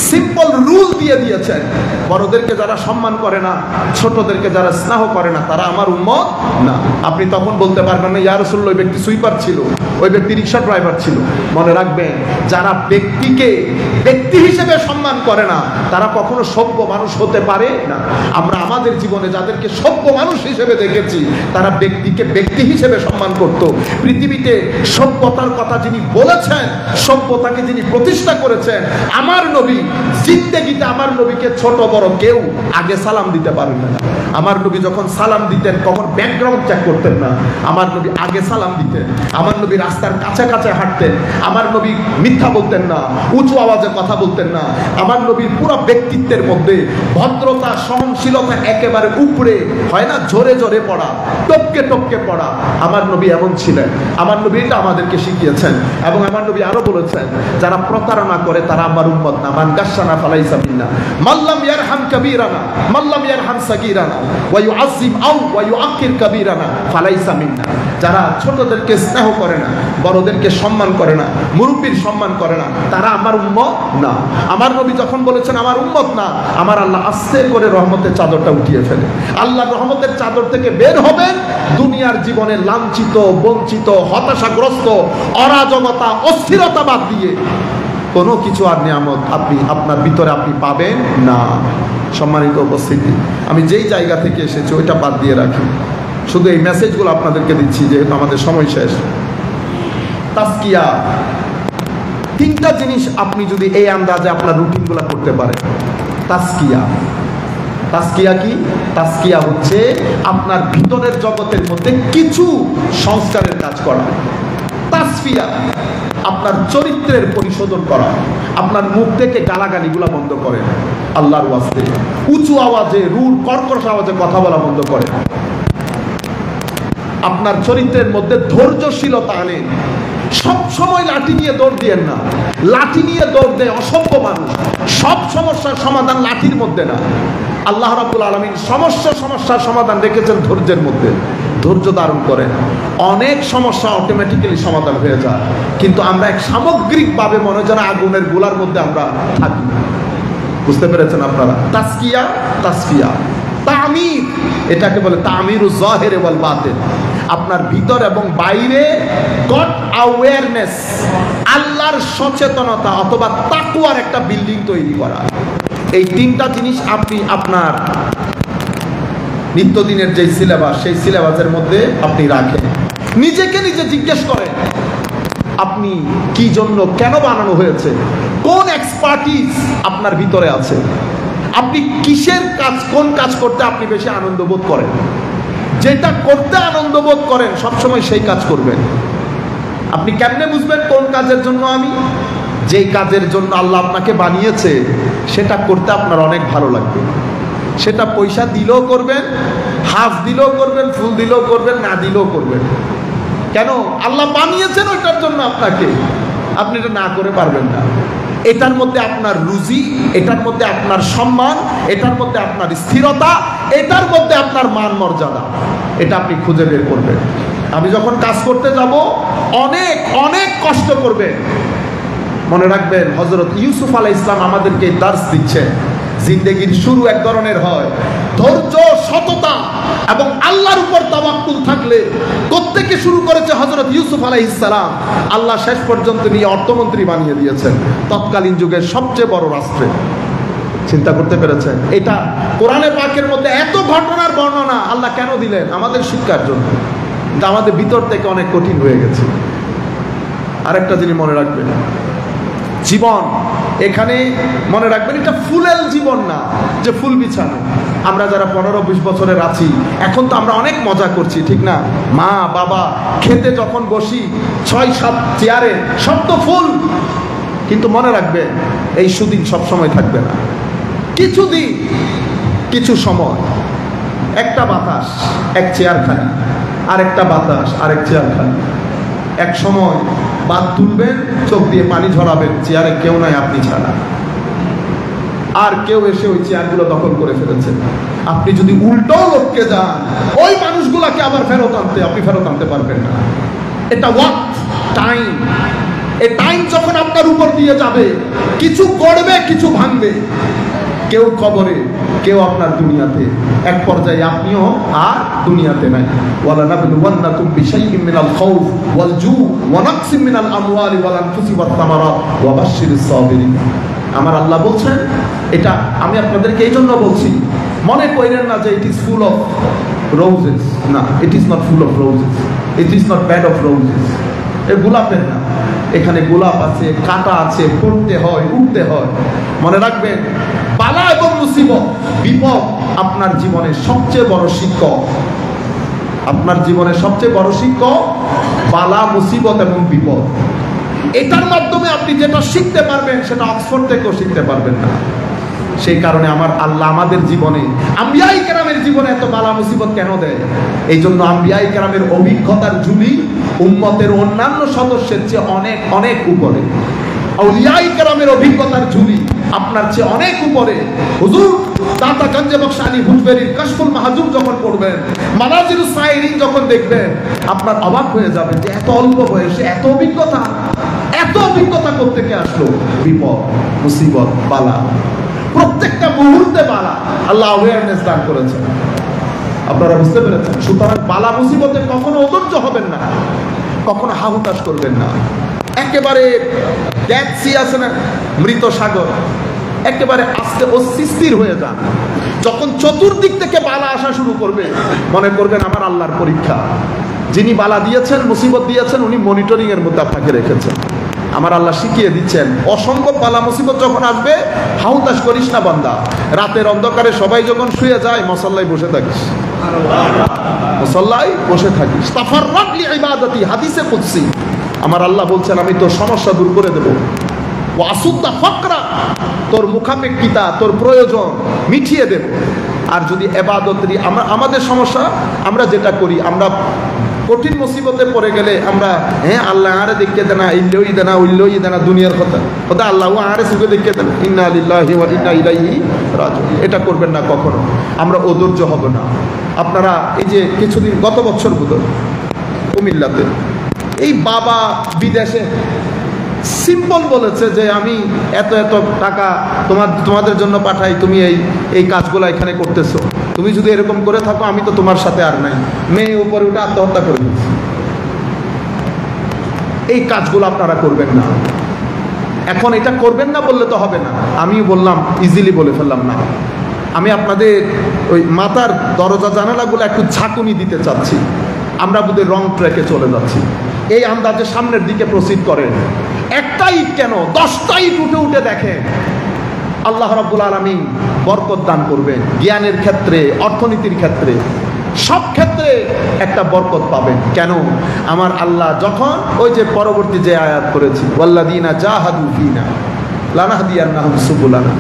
সিম্পল রুল দিয়ে দিয়েছেন, বড়দেরকে যারা সম্মান করে না, ছোটদেরকে যারা স্নেহ করে না, তারা আমার উম্মত না। আপনি তখন বলতে পারবেন না ইয়া রাসূলুল্লাহ ওই ব্যক্তি সুইপার ছিল, ওই ব্যক্তি রিক্সা ড্রাইভার ছিল। মনে রাখবেন, যারা ব্যক্তিকে ব্যক্তি হিসেবে সম্মান করে না তারা কখনো সভ্য মানুষ হতে পারে না। আমরা আমাদের জীবনে যাদেরকে সভ্য মানুষ হিসেবে দেখেছি তারা ব্যক্তিকে ব্যক্তি হিসেবে সম্মান করত। পৃথিবীতে সভ্যতার কথা যিনি বলেছেন, সভ্যতাকে যিনি প্রতিষ্ঠা করেছেন, আমার নবী, জিন্দেগিতে আমার নবীকে ছোট বড় কেউ আগে সালাম দিতে পারবে না। আমার নবী যখন সালাম দিতেন তখন ব্যাকগ্রাউন্ড চেক করতেন না, আমার নবী আগে সালাম দিতেন। আমার নবী রাস্তার কাছে কাছে হাঁটতেন, আমার নবী মিথ্যা বলতেন না, উঁচু আওয়াজে কথা বলতেন না। আমার নবীর পুরো ব্যক্তিত্বের মধ্যে ভদ্রতা, সহনশীলতা একেবারে উপরে, হয় না ঝরে ঝরে পড়া, টপকে টপকে পড়া, আমার নবী এমন ছিলেন। আমার নবী এটা আমাদেরকে শিখিয়েছেন। এবং আমার নবী আরো বলেছেন, যারা প্রতারণা করে তারা আমার উম্মত না। মান গাশশানা ফালাইসা মিন্না, মাল্লাম ইয়ারহাম কাবীরানা, মাল্লাম ইয়ারহাম সাগীরানা, ওয়া ইউআযযিম আও ওয়া ইউআক্কির কাবীরানা ফালাইসা মিন্না। যারা ছোটদেরকে স্নেহ করে না, বড়দেরকে সম্মান করে না, মুরব্বির সম্মান করে না, তারা আমার উম্মত না। আমার নবী যখন বলেছেন আমার উম্মত না, আমার আল্লাহ আস্তে করে রহমতের চাদরটা উঠিয়ে ফেলে। আল্লাহ রহমতের চাদর থেকে বের হবেন, দুনিয়ার জীবনে লাঞ্ছিত, বঞ্চিত, হতাশাগ্রস্ত, অরাজকতা, অস্থিরতা বাদ দিয়ে কোনো কিছু আর নিয়ামত আপনি আপনার ভিতরে আপনি পাবেন না। সম্মানিত উপস্থিতি, আমি যেই জায়গা থেকে এসেছি ওইটা বাদ দিয়ে রাখি, শুধু এই মেসেজগুলো আপনাদেরকে দিচ্ছি যেহেতু আমাদের সময় শেষ। তাজকিয়া, 3টা জিনিস আপনি যদি এই আন্দাজে আপনার রুটিনগুলো করতে পারেন। তাজকিয়া, তাজকিয়া কি? তাজকিয়া হচ্ছে আপনার ভিতরের জগতের মধ্যে কিছু সংস্কারের কাজ করা। তাসফিয়া, আপনার চরিত্রের পরিশোধন করা। আপনার মুখ থেকে গালাগালিগুলা বন্ধ করেন আল্লাহর ওয়াস্তে, উঁচু আওয়াজে, রুড কর্কশ আওয়াজে কথা বলা বন্ধ করেন। আপনার চরিত্রের মধ্যে ধৈর্যশীলতা আনেন। সব সময় লাঠি নিয়ে দৌড় দিয়েন না, লাঠি নিয়ে দৌড় দেয় অসভ্য মানুষ। সব সমস্যার সমাধান লাঠির মধ্যে না। আল্লাহ রাব্বুল আলামিন সমস্যার সমাধান রেখেছেন ধৈর্যের মধ্যে। ধৈর্য ধারণ করেন, অনেক সমস্যা অটোমেটিক্যালি সমাধান হয়ে যায়। কিন্তু আমরা এক সামগ্রিকভাবে মনে যেন আগুনের গোলার মধ্যে আমরা থাকি। বুঝতে পেরেছেন আপনারা? তাজকিয়া, তাসফিয়া, তামির, এটাকে বলে তামিরুজ যাহির ওয়াল বাতিন। আপনার ভিতর এবং বাইরে গড অ্যাওয়ারনেস, আল্লাহর সচেতনতা অথবা তাকওয়ার একটা বিল্ডিং তৈরি করা। এই 3টা জিনিস আপনি আপনার নিত্যদিনের যে সিলেবাস, সেই সিলেবাসের মধ্যে আপনি রাখেন। নিজেকে নিজে জিজ্ঞেস করেন আপনি কি জন্য, কেন বানানো হয়েছে, কোন এক্সপার্টিস আপনার ভিতরে আছে, আপনি কিসের কাজ, কোন কাজ করতে আপনি বেশি আনন্দ বোধ করেন। যেটা করতে আনন্দ বোধ করেন সবসময় সেই কাজ করবেন। আপনি কেমনে বুঝবেন কোন কাজের জন্য আমি? যেই কাজের জন্য আল্লাহ আপনাকে বানিয়েছে সেটা করতে আপনার অনেক ভালো লাগবে। সেটা পয়সা দিলেও করবেন, হাফ দিলেও করবেন, ফুল দিলেও করবেন, না দিলেও করবেন। কেন? আল্লাহ বানিয়েছেন ওইটার জন্য আপনাকে, আপনি এটা না করে পারবেন না। এটার মধ্যে আপনার রুজি, এটার মধ্যে আপনার সম্মান, এটার মধ্যে আপনার স্থিরতা, এটার মধ্যে আপনার মান মর্যাদা, এটা আপনি খুঁজে বের করবেন। আমি যখন কাজ করতে যাব অনেক অনেক কষ্ট করবেন। মনে রাখবেন হযরত ইউসুফ আলাইহিস সালাম আমাদেরকে দার্স দিচ্ছেন, জিন্দেগির শুরু এক ধরনের হয়, ধৈর্য, সততা এবং আল্লাহর উপর তাওয়াক্কুল থাকলে। কোত্থেকে শুরু করেছে হযরত ইউসুফ আলাইহিস সালাম, আল্লাহ শেষ পর্যন্ত নিয়ে অর্থমন্ত্রী বানিয়ে দিয়েছেন তৎকালীন যুগের সবচেয়ে বড় রাষ্ট্রে। চিন্তা করতে পেরেছেন? এটা কোরআনে পাকের মধ্যে এত ঘটনার বর্ণনা আল্লাহ কেন দিলেন? আমাদের শিক্ষার জন্য। কিন্তু আমাদের ভিতর থেকে অনেক কঠিন হয়ে গেছে। আরেকটা জিনিস মনে রাখবেন, জীবন এখানে মনে রাখবেন এটা ফুলেল জীবন না যে ফুল বিছানো। আমরা যারা 15-20 বছরের আছি এখন তো আমরা অনেক মজা করছি, ঠিক না? মা বাবা খেতে যখন বসি 6-7 চেয়ারে সব তো ফুল। কিন্তু মনে রাখবেন এই সুদিন সব সময় থাকবে না। কিছুদিন, কিছু সময়, একটা বাতাস এক চেয়ার খালি, আরেকটা বাতাস আরেক চেয়ার খালি। এক সময় বাদ তুলবেন, চোখ দিয়ে পানি ঝরাবেন, চেয়ারে কেউ নাই আপনি ছাড়া। আর কেউ এসে ওই চেয়ারগুলো দখল করে ফেলেছে। আপনি যদি উল্টো লটকে যান ওই মানুষগুলাকে আবার আপনি ফেরত আনতে পারবেন না। এটা ওয়াক্ত, টাইম। এই টাইম যখন আপনার উপর দিয়ে যাবে, কিছু গড়বে, কিছু ভাঙবে। কেউ কবরে, কেউ আপনার দুনিয়াতে। এক পর্যায়ে আপনিও আর দুনিয়াতে নাই। ওয়ালা নাবলুওয়ান্নাকুম বিশাইইম মিনাল খাউফ ওয়াল জু ওয়া নাকসিম মিনাল আমওয়ালি ওয়াল আনফুসি ওয়াত তামারাত ওয়া বাশশিরিস সাবিরিন। আমার আল্লাহ বলছেন, এটা আমি আপনাদেরকে এই জন্য বলছি, মনে করেন না যে it is full of roses. না, it is not full of roses, it is not bed of roses. এ গোলাপের না, এখানে গোলাপ আছে, কাঁটা আছে, পড়তে হয়, উঠতে হয়। মনে রাখবেন বালা এবং মুসিবত, বিপদ আপনার জীবনের সবচেয়ে বড় শিক্ষক। আপনার জীবনের সবচেয়ে বড় শিক্ষক বালা, মুসিবত এবং বিপদ। এটার মাধ্যমে আপনি যেটা শিখতে পারবেন সেটা অক্সফোর্ড থেকেও শিখতে পারবেন না। সেই কারণে আমার আল্লাহ আমাদের জীবনে, আম্বিয়াই কেরামের জীবনে এত বালা মুসিবত কেন দেয়? এই জন্য আম্বিয়াই কেরামের অভিজ্ঞতার ঝুলি উম্মতের অন্যান্য সদস্যের চেয়ে অনেক অনেক উপরে। আউলিয়াই কেরামের অভিজ্ঞতার ঝুলি আপনার চেয়ে অনেক উপরে। হুজুর দাতা গঞ্জে বখশ আলী হুজবেরির কাশফুল মাহজুব যখন পড়বেন, মানাজিরুস সাইরিন যখন দেখবেন, আপনার অবাক হয়ে যাবে যে এত অল্প বয়সে এত অভিজ্ঞতা, এত অভিজ্ঞতা করতে কে আসলো? বিপদ, মুসিবত, বালা, প্রত্যেকটা মুহূর্তে বালা। আল্লাহ অ্যাওয়ারনেস দান করেছেন, আপনারা বুঝতে পেরেছেন? সুতরাং বালা মুসিবতে কখনো অধৈর্য হবেন না, কখনো হাহুতাশ করবেন না। একেবারে ডেড সি আছে না, মৃত সাগর, একেবারে আস্তে অস্থির হয়ে যান। যখন চতুর্দিক থেকে বালা আসা শুরু করবে, মনে করবেন আমার আল্লাহর পরীক্ষা। যিনি বালা দিয়েছেন, মুসিবত দিয়েছেন, উনি মনিটরিং এর মধ্যে আপনাকে রেখেছেন। আমার আল্লাহ শিখিয়ে দিচ্ছেন, অসম্ভব বালা মুসিবত যখন আসবে হাউতাশ করিস না বান্দা। রাতের অন্ধকারে সবাই যখন শুয়ে যায়, মসল্লায় বসে থাকিস, মসল্লায় বসে থাকিস। তাফাররাগ লিইবাদাতি, হাদিসে কুদসি আমার আল্লাহ বলছেন, আমি তোর সমস্যা দূর করে দেব। ওয়াসুদ্দা ফাকরা, তোর মুখাপেক্ষিতা, তোর প্রয়োজন মিটিয়ে দেব। আর যদি ইবাদতরি আমাদের সমস্যা, আমরা যেটা করি, আমরা কঠিন মুসিবতে পড়ে গেলে আমরা আল্লাহ আরে দেখতে দেনা, ইল্লই দেনা, উল্লই দেনা, দুনিয়ার কথা কথা আল্লাহ আরে সুখে দেখতে দেনা, ইন্না লিল্লাহি ওয়া ইন্না ইলাইহি রাজিউন। এটা করবেন না কখনো। আমরা অধৈর্য হব না। আপনারা এই যে কিছুদিন, গত বছর বোধহয় কুমিল্লাতে এই বাবা বিদেশে সিম্পল বলেছে যে আমি এত এত টাকা তোমাদের জন্য পাঠাই, তুমি এই কাজগুলো এখানে করতেছো, তুমি যদি এরকম করে থাকো আমি তো তোমার সাথে আর নাই। মেয়ে উপরে উঠে আত্মহত্যা করে দিচ্ছে। এই কাজগুলো আপনারা করবেন না। এখন এটা করবেন না বললে তো হবে না। আমিও বললাম, ইজিলি বলে ফেললাম না। আমি আপনাদের ওই মাথার দরজা জানালাগুলো একটু ঝাঁকুনি দিতে চাচ্ছি। আমরা বোধহয় রং ট্র্যাকে চলে যাচ্ছি। এই আন্দাজে সামনের দিকে প্রসিড করেন। একটা ইট কেন 10টা ইট উঠে উঠে দেখেন, আল্লাহ রাব্বুল আলামিন বরকত দান করবেন। জ্ঞানের ক্ষেত্রে, অর্থনীতির ক্ষেত্রে, সব ক্ষেত্রে একটা বরকত পাবেন। কেন? আমার আল্লাহ যখন ওই যে পরবর্তী যে আয়াত করেছি, ওয়াল্লাযীনা জাহাদু ফীনা লানাহদিয়ান্নাহুম সুবুলানা,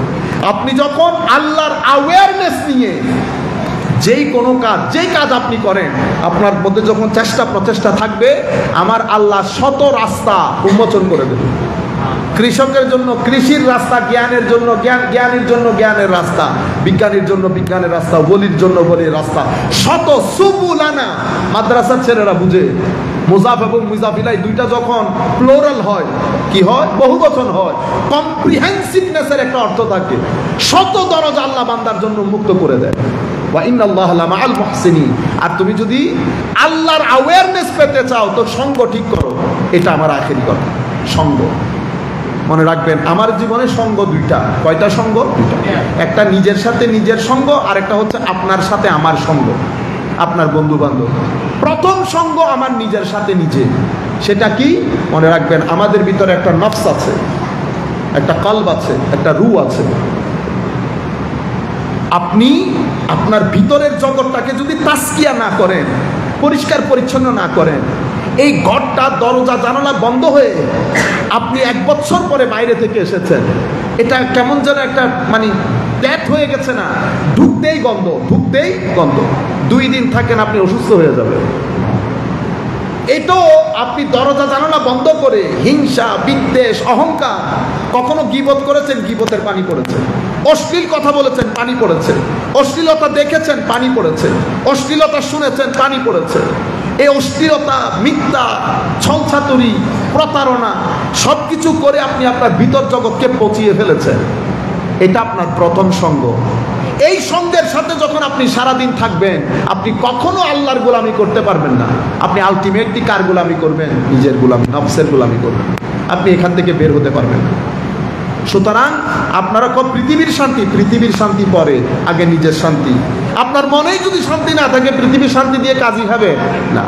আপনি যখন আল্লাহর অ্যাওয়ারনেস নিয়ে যেই কোনো কাজ, যেই কাজ আপনি করেন, আপনার মধ্যে যখন চেষ্টা প্রচেষ্টা থাকবে, আমার আল্লাহ শত রাস্তা উন্মোচন করে দেবে। কৃষকের জন্য কৃষির রাস্তা, জ্ঞানের জন্য জ্ঞানের জন্য জ্ঞানের রাস্তা, বিজ্ঞানীর জন্য বিজ্ঞানের রাস্তা, বলির জন্য বলির রাস্তা, শত সুবুলানা। মাদ্রাসার ছেলেরা বুঝে, মুজাফ এবং মুজাফিলাই দুইটা যখন প্লোরাল হয়, কি হয়? বহুবচন হয়। কম্প্রিহেন্সিভনেসের একটা অর্থ থাকে। শত দরজা আল্লাহ বান্দার জন্য মুক্ত করে দেয়। ওয়া ইন্নাল্লাহা লামাআল মুহসিনিন। আর তুমি যদি আল্লাহর অ্যাওয়ারনেস পেতে চাও তো সঙ্গ ঠিক করো। এটা আমার আখেরি কথা, সঙ্গ। মনে রাখবেন, আমার জীবনে সঙ্গ দুইটা। কয়টা সঙ্গ? দুইটা। একটা নিজের সাথে নিজের সঙ্গ, আর একটা হচ্ছে আপনার সাথে আমার সঙ্গ, আপনার বন্ধু বান্ধব। প্রথম সঙ্গ আমার নিজের সাথে নিজে। সেটা কি? মনে রাখবেন, আমাদের ভিতরে একটা নফস আছে, একটা কলব আছে, একটা রূহ আছে। আপনি আপনার ভিতরের জগৎটাকে যদি তাসকিয়া না করেন, পরিষ্কার পরিচ্ছন্ন না করেন, এই ঘরটা দরজা জানালা বন্ধ হয়ে আপনি 1 বছর পরে বাইরে থেকে এসেছেন, এটা কেমন যেন একটা মানে প্যাট হয়ে গেছে না, ঢুকতেই গন্ধ, ঢুকতেই গন্ধ। 2 দিন থাকেন আপনি অসুস্থ হয়ে যাবেন। এটাও আপনি দরজা জানালা বন্ধ করে হিংসা, বিদ্বেষ, অহংকার, কখনো গীবত করেছেন, গীবতের পানি পড়েছে, অশ্লীল কথা বলেছেন, পানি পড়েছে, অশ্লীলতা দেখেছেন, পানি পড়েছে, অশ্লীলতা শুনেছেন, পানি পড়েছে। এই অশ্লীলতা, মিথ্যা, ছলছাতুরি, প্রতারণা সবকিছু করে আপনি আপনার ভিতর জগৎকে পচিয়ে ফেলেছেন। এটা আপনার প্রথম সঙ্গ। এই সঙ্গের সাথে যখন আপনি সারাদিন থাকবেন, আপনি কখনো আল্লাহর গোলামি করতে পারবেন না। আপনি আলটিমেটলি কার গোলামি করবেন? নিজের গোলামি, নফসের গোলামি করবেন। আপনি এখান থেকে বের হতে পারবেন না। সুতরাং আপনারা কম পৃথিবীর শান্তি, পৃথিবীর শান্তি পরে, আগে নিজের শান্তি। আপনার মনেই যদি শান্তি না থাকে, পৃথিবীর শান্তি দিয়ে কাজই হবে না।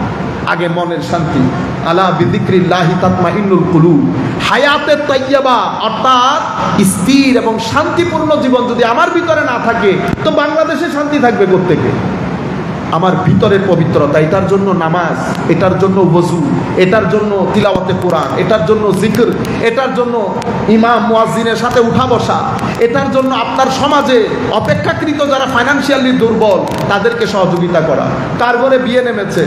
আগে মনের শান্তি। আলা বিযিকরিল্লাহি তাতমাইন্নুল কুলুব। হায়াতে তাইয়্যিবা অর্থাৎ স্থির এবং শান্তিপূর্ণ জীবন যদি আমার ভিতরে না থাকে, তো বাংলাদেশে শান্তি থাকবে কোত্থেকে? আমার ভিতরের পবিত্রতা, এটার জন্য নামাজ, এটার জন্য ওযু, এটার জন্য তিলাওয়াতে কোরআন, এটার জন্য জিকির, এটার জন্য ইমাম মুয়াজ্জিনের সাথে উঠা বসা, এটার জন্য আপনার সমাজে অপেক্ষাকৃত যারা ফাইন্যান্সিয়ালি দুর্বল তাদেরকে সহযোগিতা করা। কার ঘরে বিয়ে নেমেছে,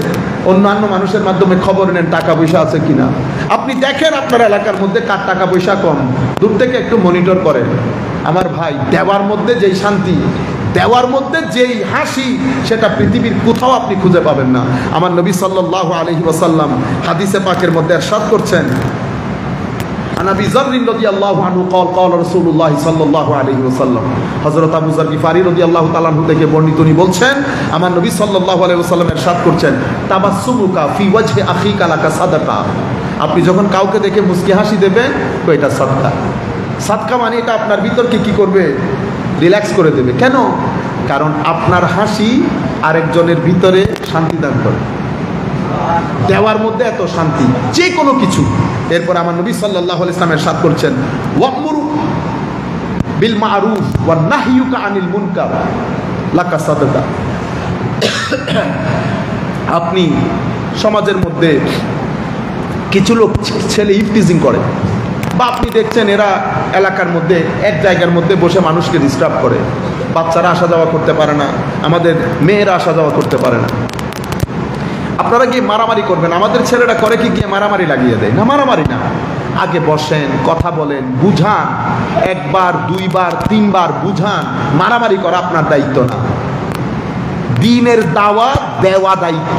অন্যান্য মানুষের মাধ্যমে খবর নেন টাকা পয়সা আছে কিনা। আপনি দেখেন আপনার এলাকার মধ্যে কার টাকা পয়সা কম, দূর থেকে একটু মনিটর করেন। আমার ভাই, দেওয়ার মধ্যে যেই শান্তি, দেওয়ার মধ্যে যেই হাসি, সেটা পৃথিবীর কোথাও আপনি খুঁজে পাবেন না। আমার নবী সাল্লাল্লাহু আলাইহি ওয়াসাল্লাম হাদিসে পাকের মধ্যে ইরশাদ করছেন, আন আবি যর রাদিয়াল্লাহু আনহু قال قال رسول الله সাল্লাল্লাহু আলাইহি ওয়াসাল্লাম। হযরত আবু যর গিফারি রাদিয়াল্লাহু তাআলা আনহু থেকে বর্ণিত, উনি বলছেন, আমার নবী সাল্লাল্লাহু আলাইহি ওয়াসাল্লাম ইরশাদ করছেন, তাবাসসুমুকা ফি ওয়াজহি আখিকা লাকা সাদাকা। আপনি যখন কাউকে দেখে মুস্কি হাসি দেবেন, তো এটা সাদকা। সাদকা মানে এটা আপনার ভিতরকে কি করবে? রিল্যাক্স করে দেবে। কেন? কারণ আপনার হাসি আরেকজনের ভিতরে শান্তি দান করে। দেওয়ার মধ্যে এত শান্তি, যে কোনো কিছু। এরপর আমার নবী সাল্লাল্লাহু আলাইহি ওয়াসাল্লাম ইরশাদ করছেন, ওয়া'মুরু বিল মা'রুফ ওয়া নাহয়ুকা আনিল মুনকার লাকা সাদাকা। আপনি সমাজের মধ্যে কিছু লোক ছেলে ইফটিজিং করে, বা আপনি দেখছেন এরা এলাকার মধ্যে এক জায়গার মধ্যে বসে মানুষকে ডিস্টার্ব করে, বাচ্চারা আসা যাওয়া করতে পারে না, আমাদের মেয়েরা আসা যাওয়া করতে পারে না, আপনারা গিয়ে মারামারি করবেন। আমাদের ছেলেরা করে কি? গিয়ে মারামারি লাগিয়ে দেয়। না, মারামারি না, আগে বসেন, কথা বলেন, বুঝান, 1 বার 2 বার 3 বার বুঝান। মারামারি করা আপনার দায়িত্ব না। দ্বীনের দাওয়াত দেওয়া দায়িত্ব,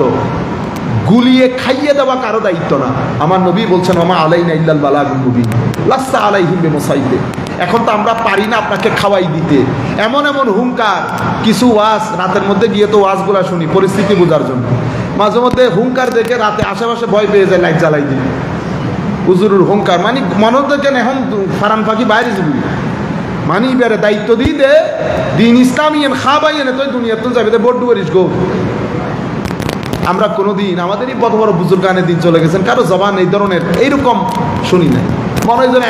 গুলিয়ে খাইয়ে দেওয়া কারো দায়িত্ব না। আমার নবী বলছেন, ওমা আলাইনা ইল্লাল বালাগুল মুবিন লাস্তা আলাইহিম বিমুসাইতির। এখন তো আমরা পারি না আপনাকে খাওয়াই দিতে। এমন এমন হুঙ্কার, কিছু ওয়াজ রাতের মধ্যে গিয়ে তো ওয়াজগুলা শুনি পরিস্থিতি বোঝার জন্য। মাঝে মধ্যে হুঙ্কার দেখে রাতে আশেপাশে ভয় পেয়ে যায়, লাইট জ্বালাই দিই। হুজুরুর হুঙ্কার মানে মনে দেখেন এখন ফারান পাখি বাইরে যাবি, মানি বেড়ে দায়িত্ব দিই দে দিন ইসলামিয়ান খাবাইয়েন তুই দুনিয়া তো যাবে বড্ডু করিস গো। আমরা কোনোদিন আমাদেরই বড় বড় বুজুর্গানের দিন চলে গেছেন, কারো জবান এই ধরনের এইরকম শুনি নাই। মনে হয় যেন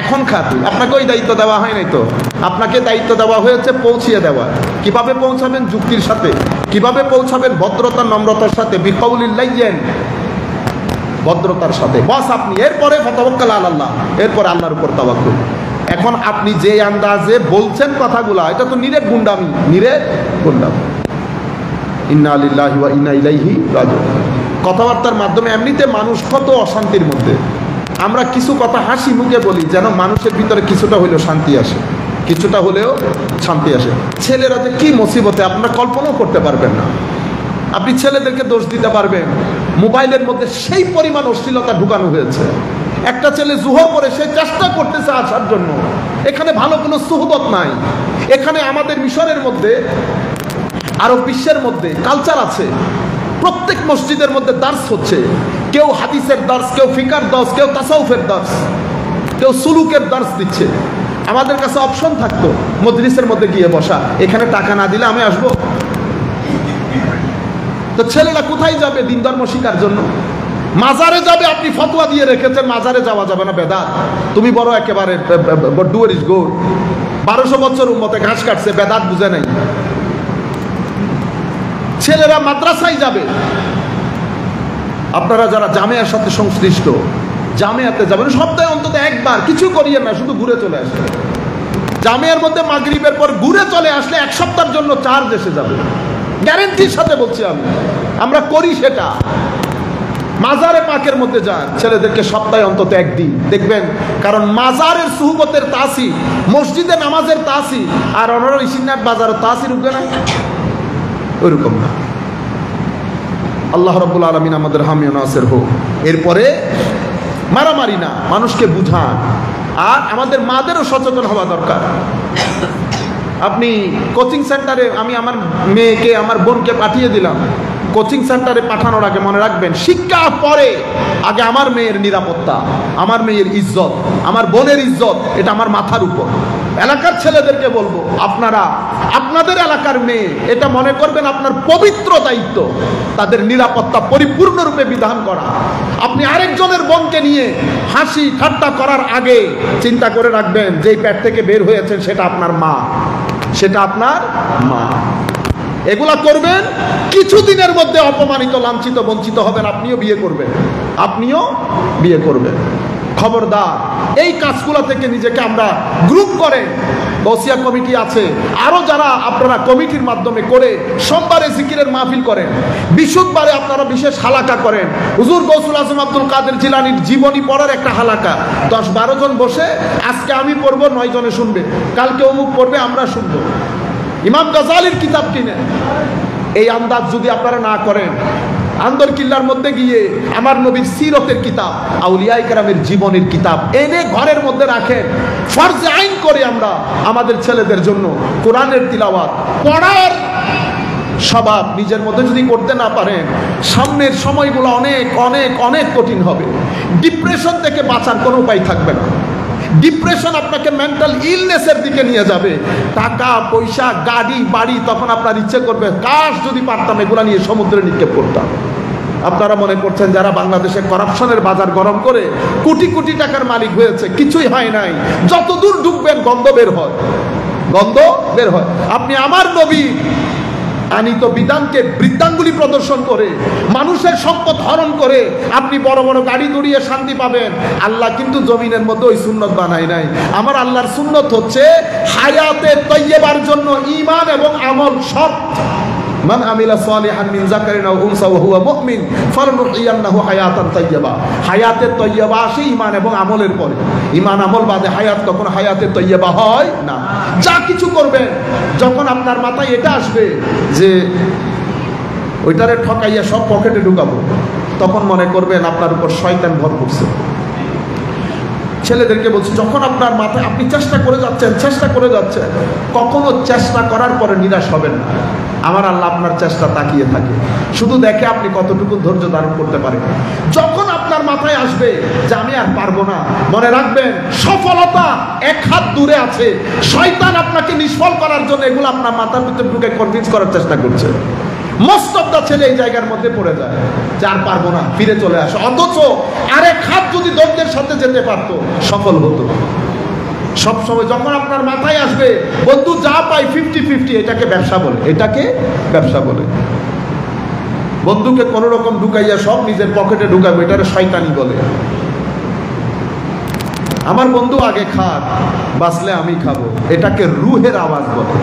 এখন খা তুই, আপনাকে ওই দায়িত্ব দেওয়া হয় নাই তো। আপনাকে দায়িত্ব দেওয়া হয়েছে পৌঁছিয়ে দেওয়া। কিভাবে পৌঁছাবেন? যুক্তির সাথে। কিভাবে পৌঁছাবেন? ভদ্রতা নম্রতার সাথে, বিকাউলিল্লাইন, ভদ্রতার সাথে। বাস আপনি এরপরে ফাতাওয়াক্কাল আলাল্লাহ, এরপরে আল্লাহর উপর তাওয়াক্কুল। এখন আপনি যে আন্দাজে বলছেন কথাগুলা, এটা তো নিরেট গুন্ডামি, নিরেট গুন্ডামি। ইন্না লিল্লাহি ওয়া ইন্না ইলাইহি রাজিউন। কথাবার্তার মাধ্যমে এমনিতে মানুষ কত অশান্তির মধ্যে। আমরা কিছু কথা হাসি মুখে বলি যেন মানুষের ভিতরে কিছুটা হলেও শান্তি আসে, কিছুটা হলেও শান্তি আসে। ছেলেরা যে কি মুসিবতে আপনারা কল্পনাও করতে পারবেন না। আপনি ছেলেদেরকে দোষ দিতে পারবেন, মোবাইলের মধ্যে সেই পরিমাণ অশ্লীলতা ঢুকানো হয়েছে। একটা ছেলে জুহর করে সে চেষ্টা করতেছে আসার জন্য, এখানে ভালো কোনো সুহবত নাই। এখানে আমাদের মিশরের মধ্যে, আরব বিশ্বের মধ্যে কালচার আছে। প্রত্যেক মসজিদের মধ্যে দার্স হচ্ছে, কেউ হাদিসের দার্স, কেউ ফিকার দার্স, কেউ তাসাউফের দার্স, কেউ সুলুকের দার্স দিচ্ছে। আমাদের কাছে অপশন থাকতো মজলিসের মধ্যে গিয়ে বসা, এখানে টাকা না দিলে আমি আসবো? তো ছেলেরা কোথায় যাবে দিন ধর্ম শিকার জন্য? মাজারে যাবে। আপনি ফতোয়া দিয়ে রেখেছেন মাজারে যাওয়া যাবে না, বেদাত। তুমি বড় একেবারে ডুয়ারিস গোর, 1200 বছর উম্মতে ঘাস কাটছে, বেদাত বুঝে নাই। ছেলেরা মাদ্রাসায় যাবে। আপনারা যারা জামিয়ার সাথে সংশ্লিষ্ট, জামিয়াতে যাবেন সপ্তাহে অন্তত একবার, কিছু করিয়ে না, শুধু ঘুরে চলে আসে। জামিয়ার মধ্যে মাগরিবের পর ঘুরে চলে আসলে 1 সপ্তাহের জন্য চার্জ এসে যাবে, গ্যারেন্টির সাথে বলছি আমি। আমরা করি সেটা। মাজারে পাকের মধ্যে যান ছেলেদেরকে সপ্তাহে অন্তত একদিন, দেখবেন। কারণ মাজারের সুহবতের তাসি, মসজিদে নামাজের তাসি আর অনর ইসিনাথ বাজারের তাসির উঠবে না, ওইরকম না। আল্লাহ রাব্বুল আলামিন আমাদের হামিয়া নাসির হোক। এরপরে মারামারি না, মানুষকে বুঝান। আর আমাদের মাদেরও সচেতন হওয়া দরকার। আপনি কোচিং সেন্টারে, আমি আমার মেয়েকে, আমার বোনকে পাঠিয়ে দিলাম। কোচিং সেন্টারে পাঠানোর আগে মনে রাখবেন, শিক্ষা পরে, আগে আমার মেয়ের নিরাপত্তা, আমার মেয়ের ইজ্জত, আমার বোনের ইজ্জত, এটা আমার মাথার উপর। এলাকার ছেলেদেরকে বলবো, আপনারা আপনাদের এলাকার মেয়ে, এটা মনে করবেন আপনার পবিত্র দায়িত্ব, তাদের নিরাপত্তা পরিপূর্ণরূপে বিধান করা। আপনি আরেকজনের বোনকে নিয়ে হাসি ঠাট্টা করার আগে চিন্তা করে রাখবেন, যেই পেট থেকে বের হয়েছেন সেটা আপনার মা, সেটা আপনার মা। এগুলা করবেন, কিছুদিনের মধ্যে অপমানিত, লাঞ্ছিত, বঞ্চিত হবেন। আপনিও বিয়ে করবেন, আপনিও বিয়ে করবেন। খবরদার এই কাজগুলো থেকে নিজেকে আমরা গ্রুপ করে, বসিয়া কমিটি আছে, আরো যারা আপনারা কমিটির মাধ্যমে করে সোমবারে জিকিরের মাহফিল করেন, বিশুদ্ধবারে আপনারা বিশেষ হালাকা করেন। হুজুর গৌসুল আজম আব্দুল কাদের জিলানীর জীবনী পড়ার একটা হালাকা, 10-12 জন বসে, আজকে আমি পড়বো, 9 জনে শুনবে, কালকে অমুক পড়বে, আমরা শুনবো। ইমাম গাজালির কিতাব কিনেন। এই আন্দাজ যদি আপনারা না করেন, আন্দর কিল্লার মধ্যে গিয়ে আমার নবীর সিরতের কিতাব, আউলিয়া ইকরামের জীবনের কিতাব এনে ঘরের মধ্যে রাখেন। ফরজে আইন করে আমরা আমাদের ছেলেদের জন্য কোরআনের তিলাওয়াত পড়ার স্বভাব নিজের মধ্যে যদি করতে না পারেন, সামনের সময়গুলো অনেক অনেক অনেক কঠিন হবে। ডিপ্রেশন থেকে বাঁচার কোনো উপায় থাকবে না। ডিপ্রেশন আপনাকে মেন্টাল ইলনেসের দিকে নিয়ে যাবে। টাকা পয়সা, গাড়ি বাড়ি, তখন আপনার ইচ্ছে করবে কাশ যদি পারতাম এগুলা নিয়ে সমুদ্রে নিক্ষেপ করতাম। আপনারা মনে করছেন যারা বাংলাদেশে করাপশনের বাজার গরম করে কোটি কোটি টাকার মালিক হয়েছে, কিছুই হয় নাই। যতদূর ঢুকবেন গন্ধ বের হয়, গন্ধ বের হয়। আপনি আমার নবী আনিত বিধানকে বৃদ্ধাঙ্গুলি প্রদর্শন করে, মানুষের সম্পদ হরণ করে আপনি বড় বড় গাড়ি দৌড়িয়ে শান্তি পাবেন। আল্লাহ কিন্তু জমিনের মধ্যে ওই সুন্নত বানায় নাই। আমার আল্লাহর সুন্নত হচ্ছে হায়াতে তৈয়বার জন্য ঈমান এবং আমল শর্ত। মান আমিলা সালিহান মিন যাকারিন আও উনসা ওয়া হুয়া মুমিন ফালনুহইয়ান্নাহু হায়াতান তাইয়্যিবা। হায়াতে তৈয়বা আসে ঈমান এবং আমলের পরে। ঈমান আমল বাদে হায়াত কখনো হায়াতে তৈয়বা হয় না। যা কিছু করবেন, যখন আপনার মাথায় এটা আসবে যে ওইটারে ঠকাইয়া সব পকেটে ঢুকাবো, তখন মনে করবেন আপনার উপর শয়তান ভর করছে। ছেলেদেরকে বলছি, যখন আপনার মাথায় আপনি চেষ্টা করে যাচ্ছেন, কখনো চেষ্টা করার পরে নিরাশ হবেন না। আমার আল্লাহ আপনার চেষ্টা তাকিয়ে থাকে, শুধু দেখে আপনি কতটুকু ধৈর্য ধারণ করতে পারেন। যখন আপনার মাথায় আসবে যে আমি আর পারবো না, মনে রাখবেন সফলতা এক হাত দূরে আছে। শয়তান আপনাকে নিষ্ফল করার জন্য এগুলো আপনার মাথার ভিতরে ঢুকে কনভিন্স করার চেষ্টা করছে। মোস্ট অফ দা ছেলে এই জায়গার মধ্যে পড়ে যায় যে আর পারবো না, ফিরে চলে আসে। অথচ আরেক হাত যদি ধৈর্যের সাথে যেতে পারতো সফল হতো। সবসময় যখন আপনার মাথায় আসবে বন্ধু যা পাই 50-50, এটাকে ব্যবসা বলে, এটাকে ব্যবসা বলে। বন্ধুকে কোন রকম ঢুকাইয়া সব নিজের পকেটে ঢুকাবে, এটারে শয়তানি বলে। আমার বন্ধু আগে খাক, বাঁচলে আমি খাবো, এটাকে রুহের আওয়াজ বলে।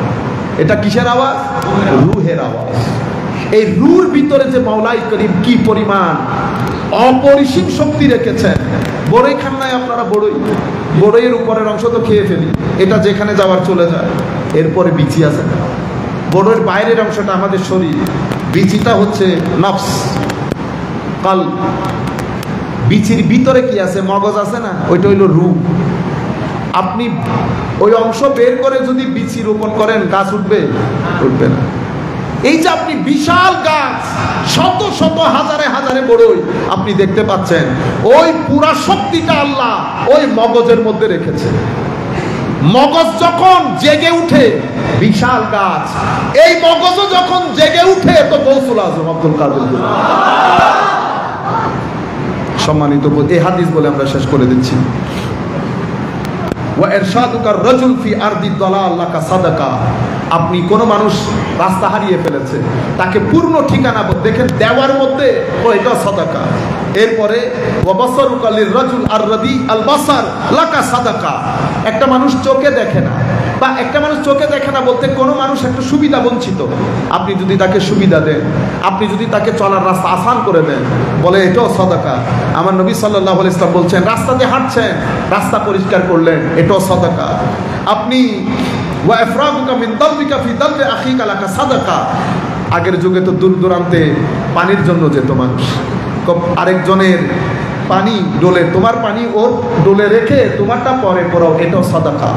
এটা কিসের আওয়াজ? রুহের আওয়াজ। এই রুর ভিতরে যে মাওলাই করিম কি পরিমাণ অপরিসীম শক্তি রেখেছেন। বড়ই খান নাই আপনারা? বড়ইয়ের উপরের অংশ তো খেয়ে ফেলি, এটা যেখানে যাওয়ার চলে যায়। এরপরে বিচি আছে। বড়ইয়ের বাইরের অংশটা আমাদের শরীর, বিচিটা হচ্ছে নফস, কাল। বিচির ভিতরে কি আছে? মগজ আছে না, ওইটা হইল রূপ। আপনি ওই অংশ বের করে যদি বিচি রোপণ করেন, গাছ উঠবে? উঠবে না। এই যে আপনি বিশাল গাছ, শত শত হাজারে হাজারে বড়ই আপনি দেখতে পাচ্ছেন, ওই পুরা শক্তিটা আল্লাহ ওই মগজের মধ্যে রেখেছে। মগজ যখন জেগে উঠে, বিশাল গাছ, এই মগজও যখন জেগে উঠে, তো গৌসুল আজম আব্দুল কাদের। সম্মানিত এই হাদিস বলে আমরা শেষ করে দিচ্ছি। আপনি কোন মানুষ রাস্তা হারিয়ে ফেলেছে, তাকে পূর্ণ ঠিকানা দেখেন দেওয়ার মধ্যে, ও এটা সাদাকা। এরপরে একটা মানুষ চোখে দেখে না, বা একটা মানুষ চোখে দেখে না বলতে কোন মানুষ একটা সুবিধা বঞ্চিত, আপনি যদি তাকে সুবিধা দেন, আপনি যদি তাকে চলার রাস্তা আসান করে দেন, বলে এটাও সাদাকা। আমার নবী সাল্লাল্লাহু আলাইহি ওয়াসাল্লাম বলছেন, রাস্তা দিয়ে হাঁটছেন, রাস্তা পরিষ্কার করলেন, এটাও সাদাকা। আপনি আগের যুগে তো দূর দূরান্তে পানির জন্য যেত মানুষ, আরেকজনের পানি ডোলে, তোমার পানি ওর ডোলে রেখে তোমারটা পরে পড়াও, এটাও সাদাকা।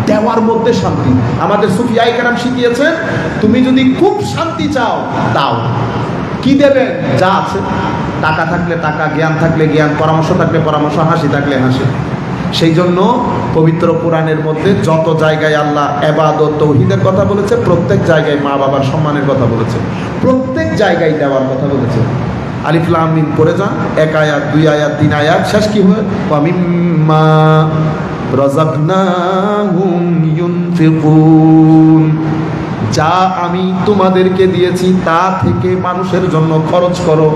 দেওয়ার মধ্যে শান্তি। আমাদের সুফিয়ায়ে কেরাম শিখিয়েছেন, তুমি যদি খুব শান্তি চাও দাও। কি দেবে? যা আছে। টাকা থাকলে টাকা, জ্ঞান থাকলে জ্ঞান, পরামর্শ থাকলে পরামর্শ, হাসি থাকলে হাসি। সেই জন্য পবিত্র কোরআনের মধ্যে যত জায়গায় আল্লাহ ইবাদত তাওহীদের কথা বলেছে, প্রত্যেক জায়গায় মা বাবার সম্মানের কথা বলেছে, প্রত্যেক জায়গায় দেওয়ার কথা বলেছে। আলিফ লাম মিম পড়ে যান, 1 আয়াত 2 আয়াত 3 আয়াত, শেষ কি হয়? ওয়া মিম্মা রাযাকনাহুম ইউনফিকুন। যা আমি তোমাদেরকে দিয়েছি তা থেকে মানুষের জন্য খরচ করো।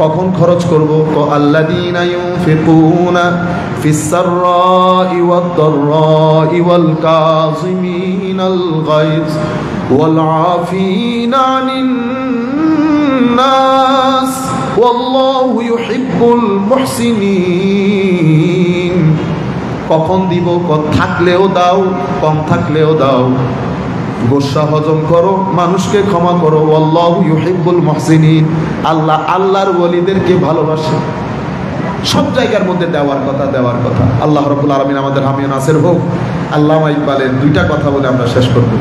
কখন খরচ করব? আল্লাযীনা ইউনফিকুনা ফিস-সাররাই ওয়াদ-দাররাই ওয়াল কাযিমিনাল গায়জ ওয়াল আফিনা আনিন নাস ওয়াল্লাহু ইউহিব্বুল মুহসিনিন। কখন দিব? থাকলেও দাও, কম থাকলেও দাও। গোসা হজম করো, মানুষকে ক্ষমা করো। আল্লাহু ইউহিব্বুল মুহসিনিন। আল্লাহ আল্লাহর ওলিদেরকে ভালোবাসে। সব জায়গার মধ্যে দেওয়ার কথা, দেওয়ার কথা। আল্লাহ রাব্বুল আলামিন আমাদের হামিয়া নাসির হোক। আল্লামা ইকবালের 2টা কথা বলে আমরা শেষ করব।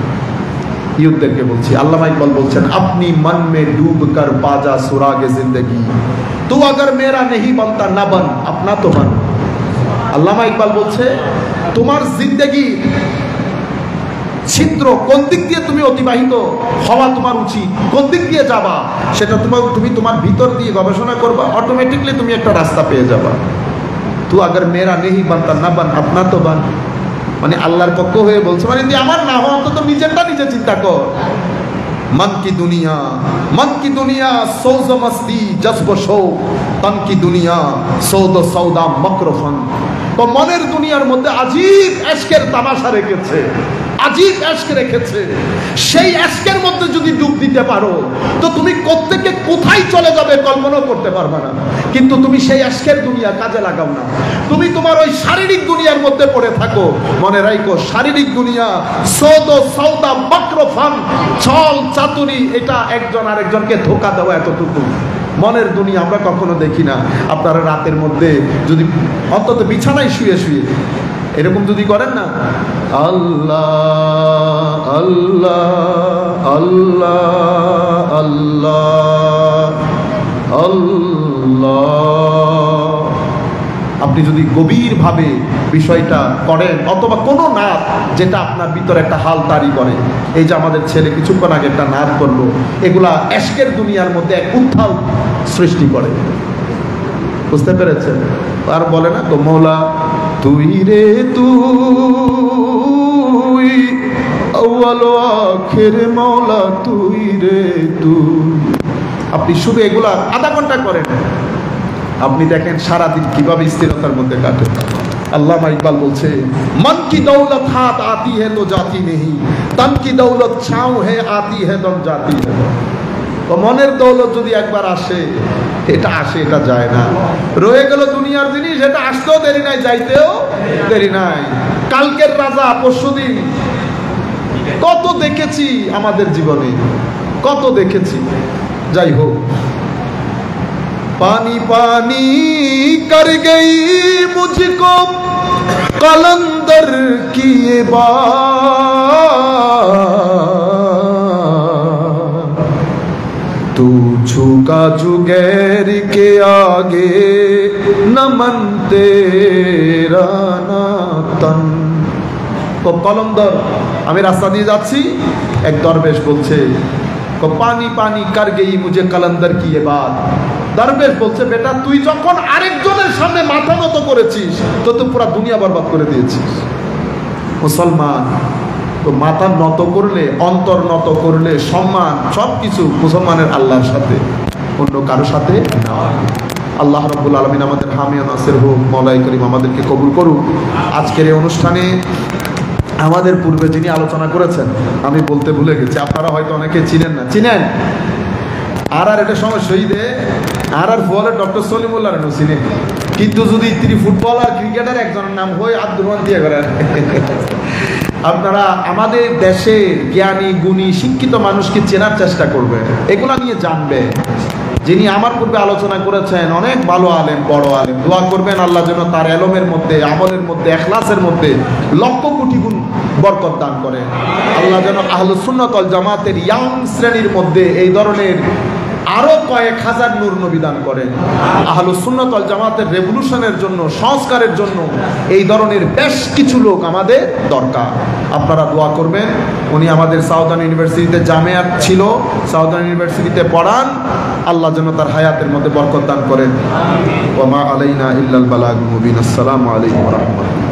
ইউথদেরকে বলছি, আল্লামা ইকবাল বলছেন, আপনি মন মে ডুব কর পাজা সুরাগে জিন্দেগি, তু আগর মেরা নেহি বনতা না বন, আপনা তো বন। আল্লামা ইকবাল বলছে, তোমার জিন্দেগি ছিদ্র কোন দিক দিয়ে তুমি অতিবাহিত হওয়া তোমার উচিত, কোন দিক দিয়ে যাবা, সেটা তুমি তোমার ভিতর দিয়ে গবেষণা করবা, অটোমেটিকলি তুমি একটা রাস্তা পেয়ে যাবা। তু আগর মেরা নেহি বানতা না বান, আপনা তো বান। মানে আল্লাহর পক্ষ হয়ে বলছে, মানে আমার না হওয়া অন্তত নিজেরটা নিজে চিন্তা কর। मन की दुनिया सौज़ मस्ती जज्ब शो, तन की दुनिया सौद सौदा मकरफन। तो মনের দুনিয়ার মধ্যে আজীব এশকের তামাশা রেখেছে, আজীব এশক রেখেছে। সেই এশকের মধ্যে যদি ডুব দিতে পারো, তো তুমি কোত্থেকে কোথায় চলে যাবে কল্পনা করতে পারবে না। কিন্তু তুমি সেই এশকের দুনিয়া কাজে লাগাও না, তুমি তোমার ওই শারীরিক দুনিয়ার মধ্যে পড়ে থাকো। মনে রাখো, শারীরিক দুনিয়া সৌদ সৌদা মকরফন, ছল চাতুরি, এটা একজন আরেকজনকে ধোঁকা দেওয়া, এতটুকু। মনের দুনিয়া আমরা কখনো দেখি না। আপনারা রাতের মধ্যে যদি অন্তত বিছানায় শুয়ে শুয়ে এরকম যদি করেন না, আল্লাহ আল্লাহ আল্লাহ আল্লাহ আল্লাহ আল্লাহ। আপনি যদি গভীরভাবে বিষয়টা করেন, অথবা কোনো নাচ যেটা আপনার ভিতরে একটা হাল তারি করে, এই যে আমাদের ছেলে কিছুক্ষণ আগে একটা নাচ করলো, এগুলা এশকের দুনিয়ার মধ্যে এক উত্থাল সৃষ্টি করে, বুঝতে পেরেছেন? আর বলে না তো, মৌলা তুই রে তুই, আউয়াল ও আখির মৌলা তুই রে তুই। আপনি শুধু এগুলা আধা ঘন্টা করেন, আপনি দেখেন সারাদিন কিভাবে স্থিরতার মধ্যে কাটে। আল্লামা ইকবাল বলছে, মন কি দৌলত হাত আতি হে তো জাতি নেহি, তন কি দৌলত ছাও হে আতি হে দম জাতি হে। তো মনের দৌলত যদি একবার আসে, এটা আসে, এটা যায় না। রয়ে গেল দুনিয়ার জিনিস, এটা আসতেও দেরি নাই, যাইতেও দেরি নাই। কালকের রাজা পরশুদিন কত দেখেছি আমাদের জীবনে, কত দেখেছি। যাই হোক, पानी पानी कर गई मुझको कलंदर की ये बात, तू झुका जुगैर के आगे नमन तेरा ना तन। তো কলন্দর, আমি রাস্তা দিয়ে যাচ্ছি, এক দরবেশ বলছে, পানি পানি কার গেই মুঝে কলন্দর কি ये बात। দরবেশ বলছে, বেটা তুই যখন আরেকজনের সামনে মাথা নত করেছিস, তো তুই পুরো দুনিয়া বরবাদ করে দিয়েছিস। মুসলমান তো মাথা নত করলে, অন্তর নত করলে সম্মান সবকিছু মুসলমানের আল্লাহর সাথে, অন্য কারো সাথে না। আল্লাহ রাব্বুল আলামিন আমাদের হামিয়া নাসির হোক, মওলাই করিম আমাদেরকে কবুল করুক। আজকের এই অনুষ্ঠানে আমাদের পূর্বে যিনি আলোচনা করেছেন, আমি বলতে ভুলে গেছি, আপনারা হয়তো অনেকে চিনেন না। চিনেন? আর এটা সময় শহীদে আর ফুটবলের ডক্টর সলিমুল্লাহ চিনে, কিন্তু যদি ফুটবলার ক্রিকেটার একজনের নাম হয় আব্দুর রহমান দিয়ে করেন। আপনারা আমাদের দেশের জ্ঞানী গুণী শিক্ষিত মানুষকে চেনার চেষ্টা করবেন, এগুলা নিয়ে জানবে। যিনি আমার পূর্বে আলোচনা করেছেন, অনেক ভালো আলেম, বড় আলেম। দোয়া করবেন আল্লাহ যেন তার এলমের মধ্যে, আমলের মধ্যে, ইখলাসের মধ্যে লক্ষ কোটি গুণ বরকত দান করেন। আল্লাহ যেন আহলুস সুন্নাত ওয়াল জামাতের ইয়াং শ্রেণীর মধ্যে এই ধরনের আরো কয়েক হাজার নূর নবী দান করেন। আহলুস সুন্নাত ওয়াল জামাতের রেভলিউশনের জন্য, সংস্কারের জন্য এই ধরনের বেশ কিছু লোক আমাদের দরকার। আপনারা দোয়া করবেন। উনি আমাদের সাউদার্ন ইউনিভার্সিটিতে জামিয়াত ছিল, সাউদার্ন ইউনিভার্সিটিতে পড়ান। আল্লাহ যেন তার হায়াতের মধ্যে বরকত দান করেন। ওয়া মা আলাইনা ইল্লাল বালাগুল মুবিন। আসসালামু আলাইকুম ওয়া রাহমাতুল্লাহ।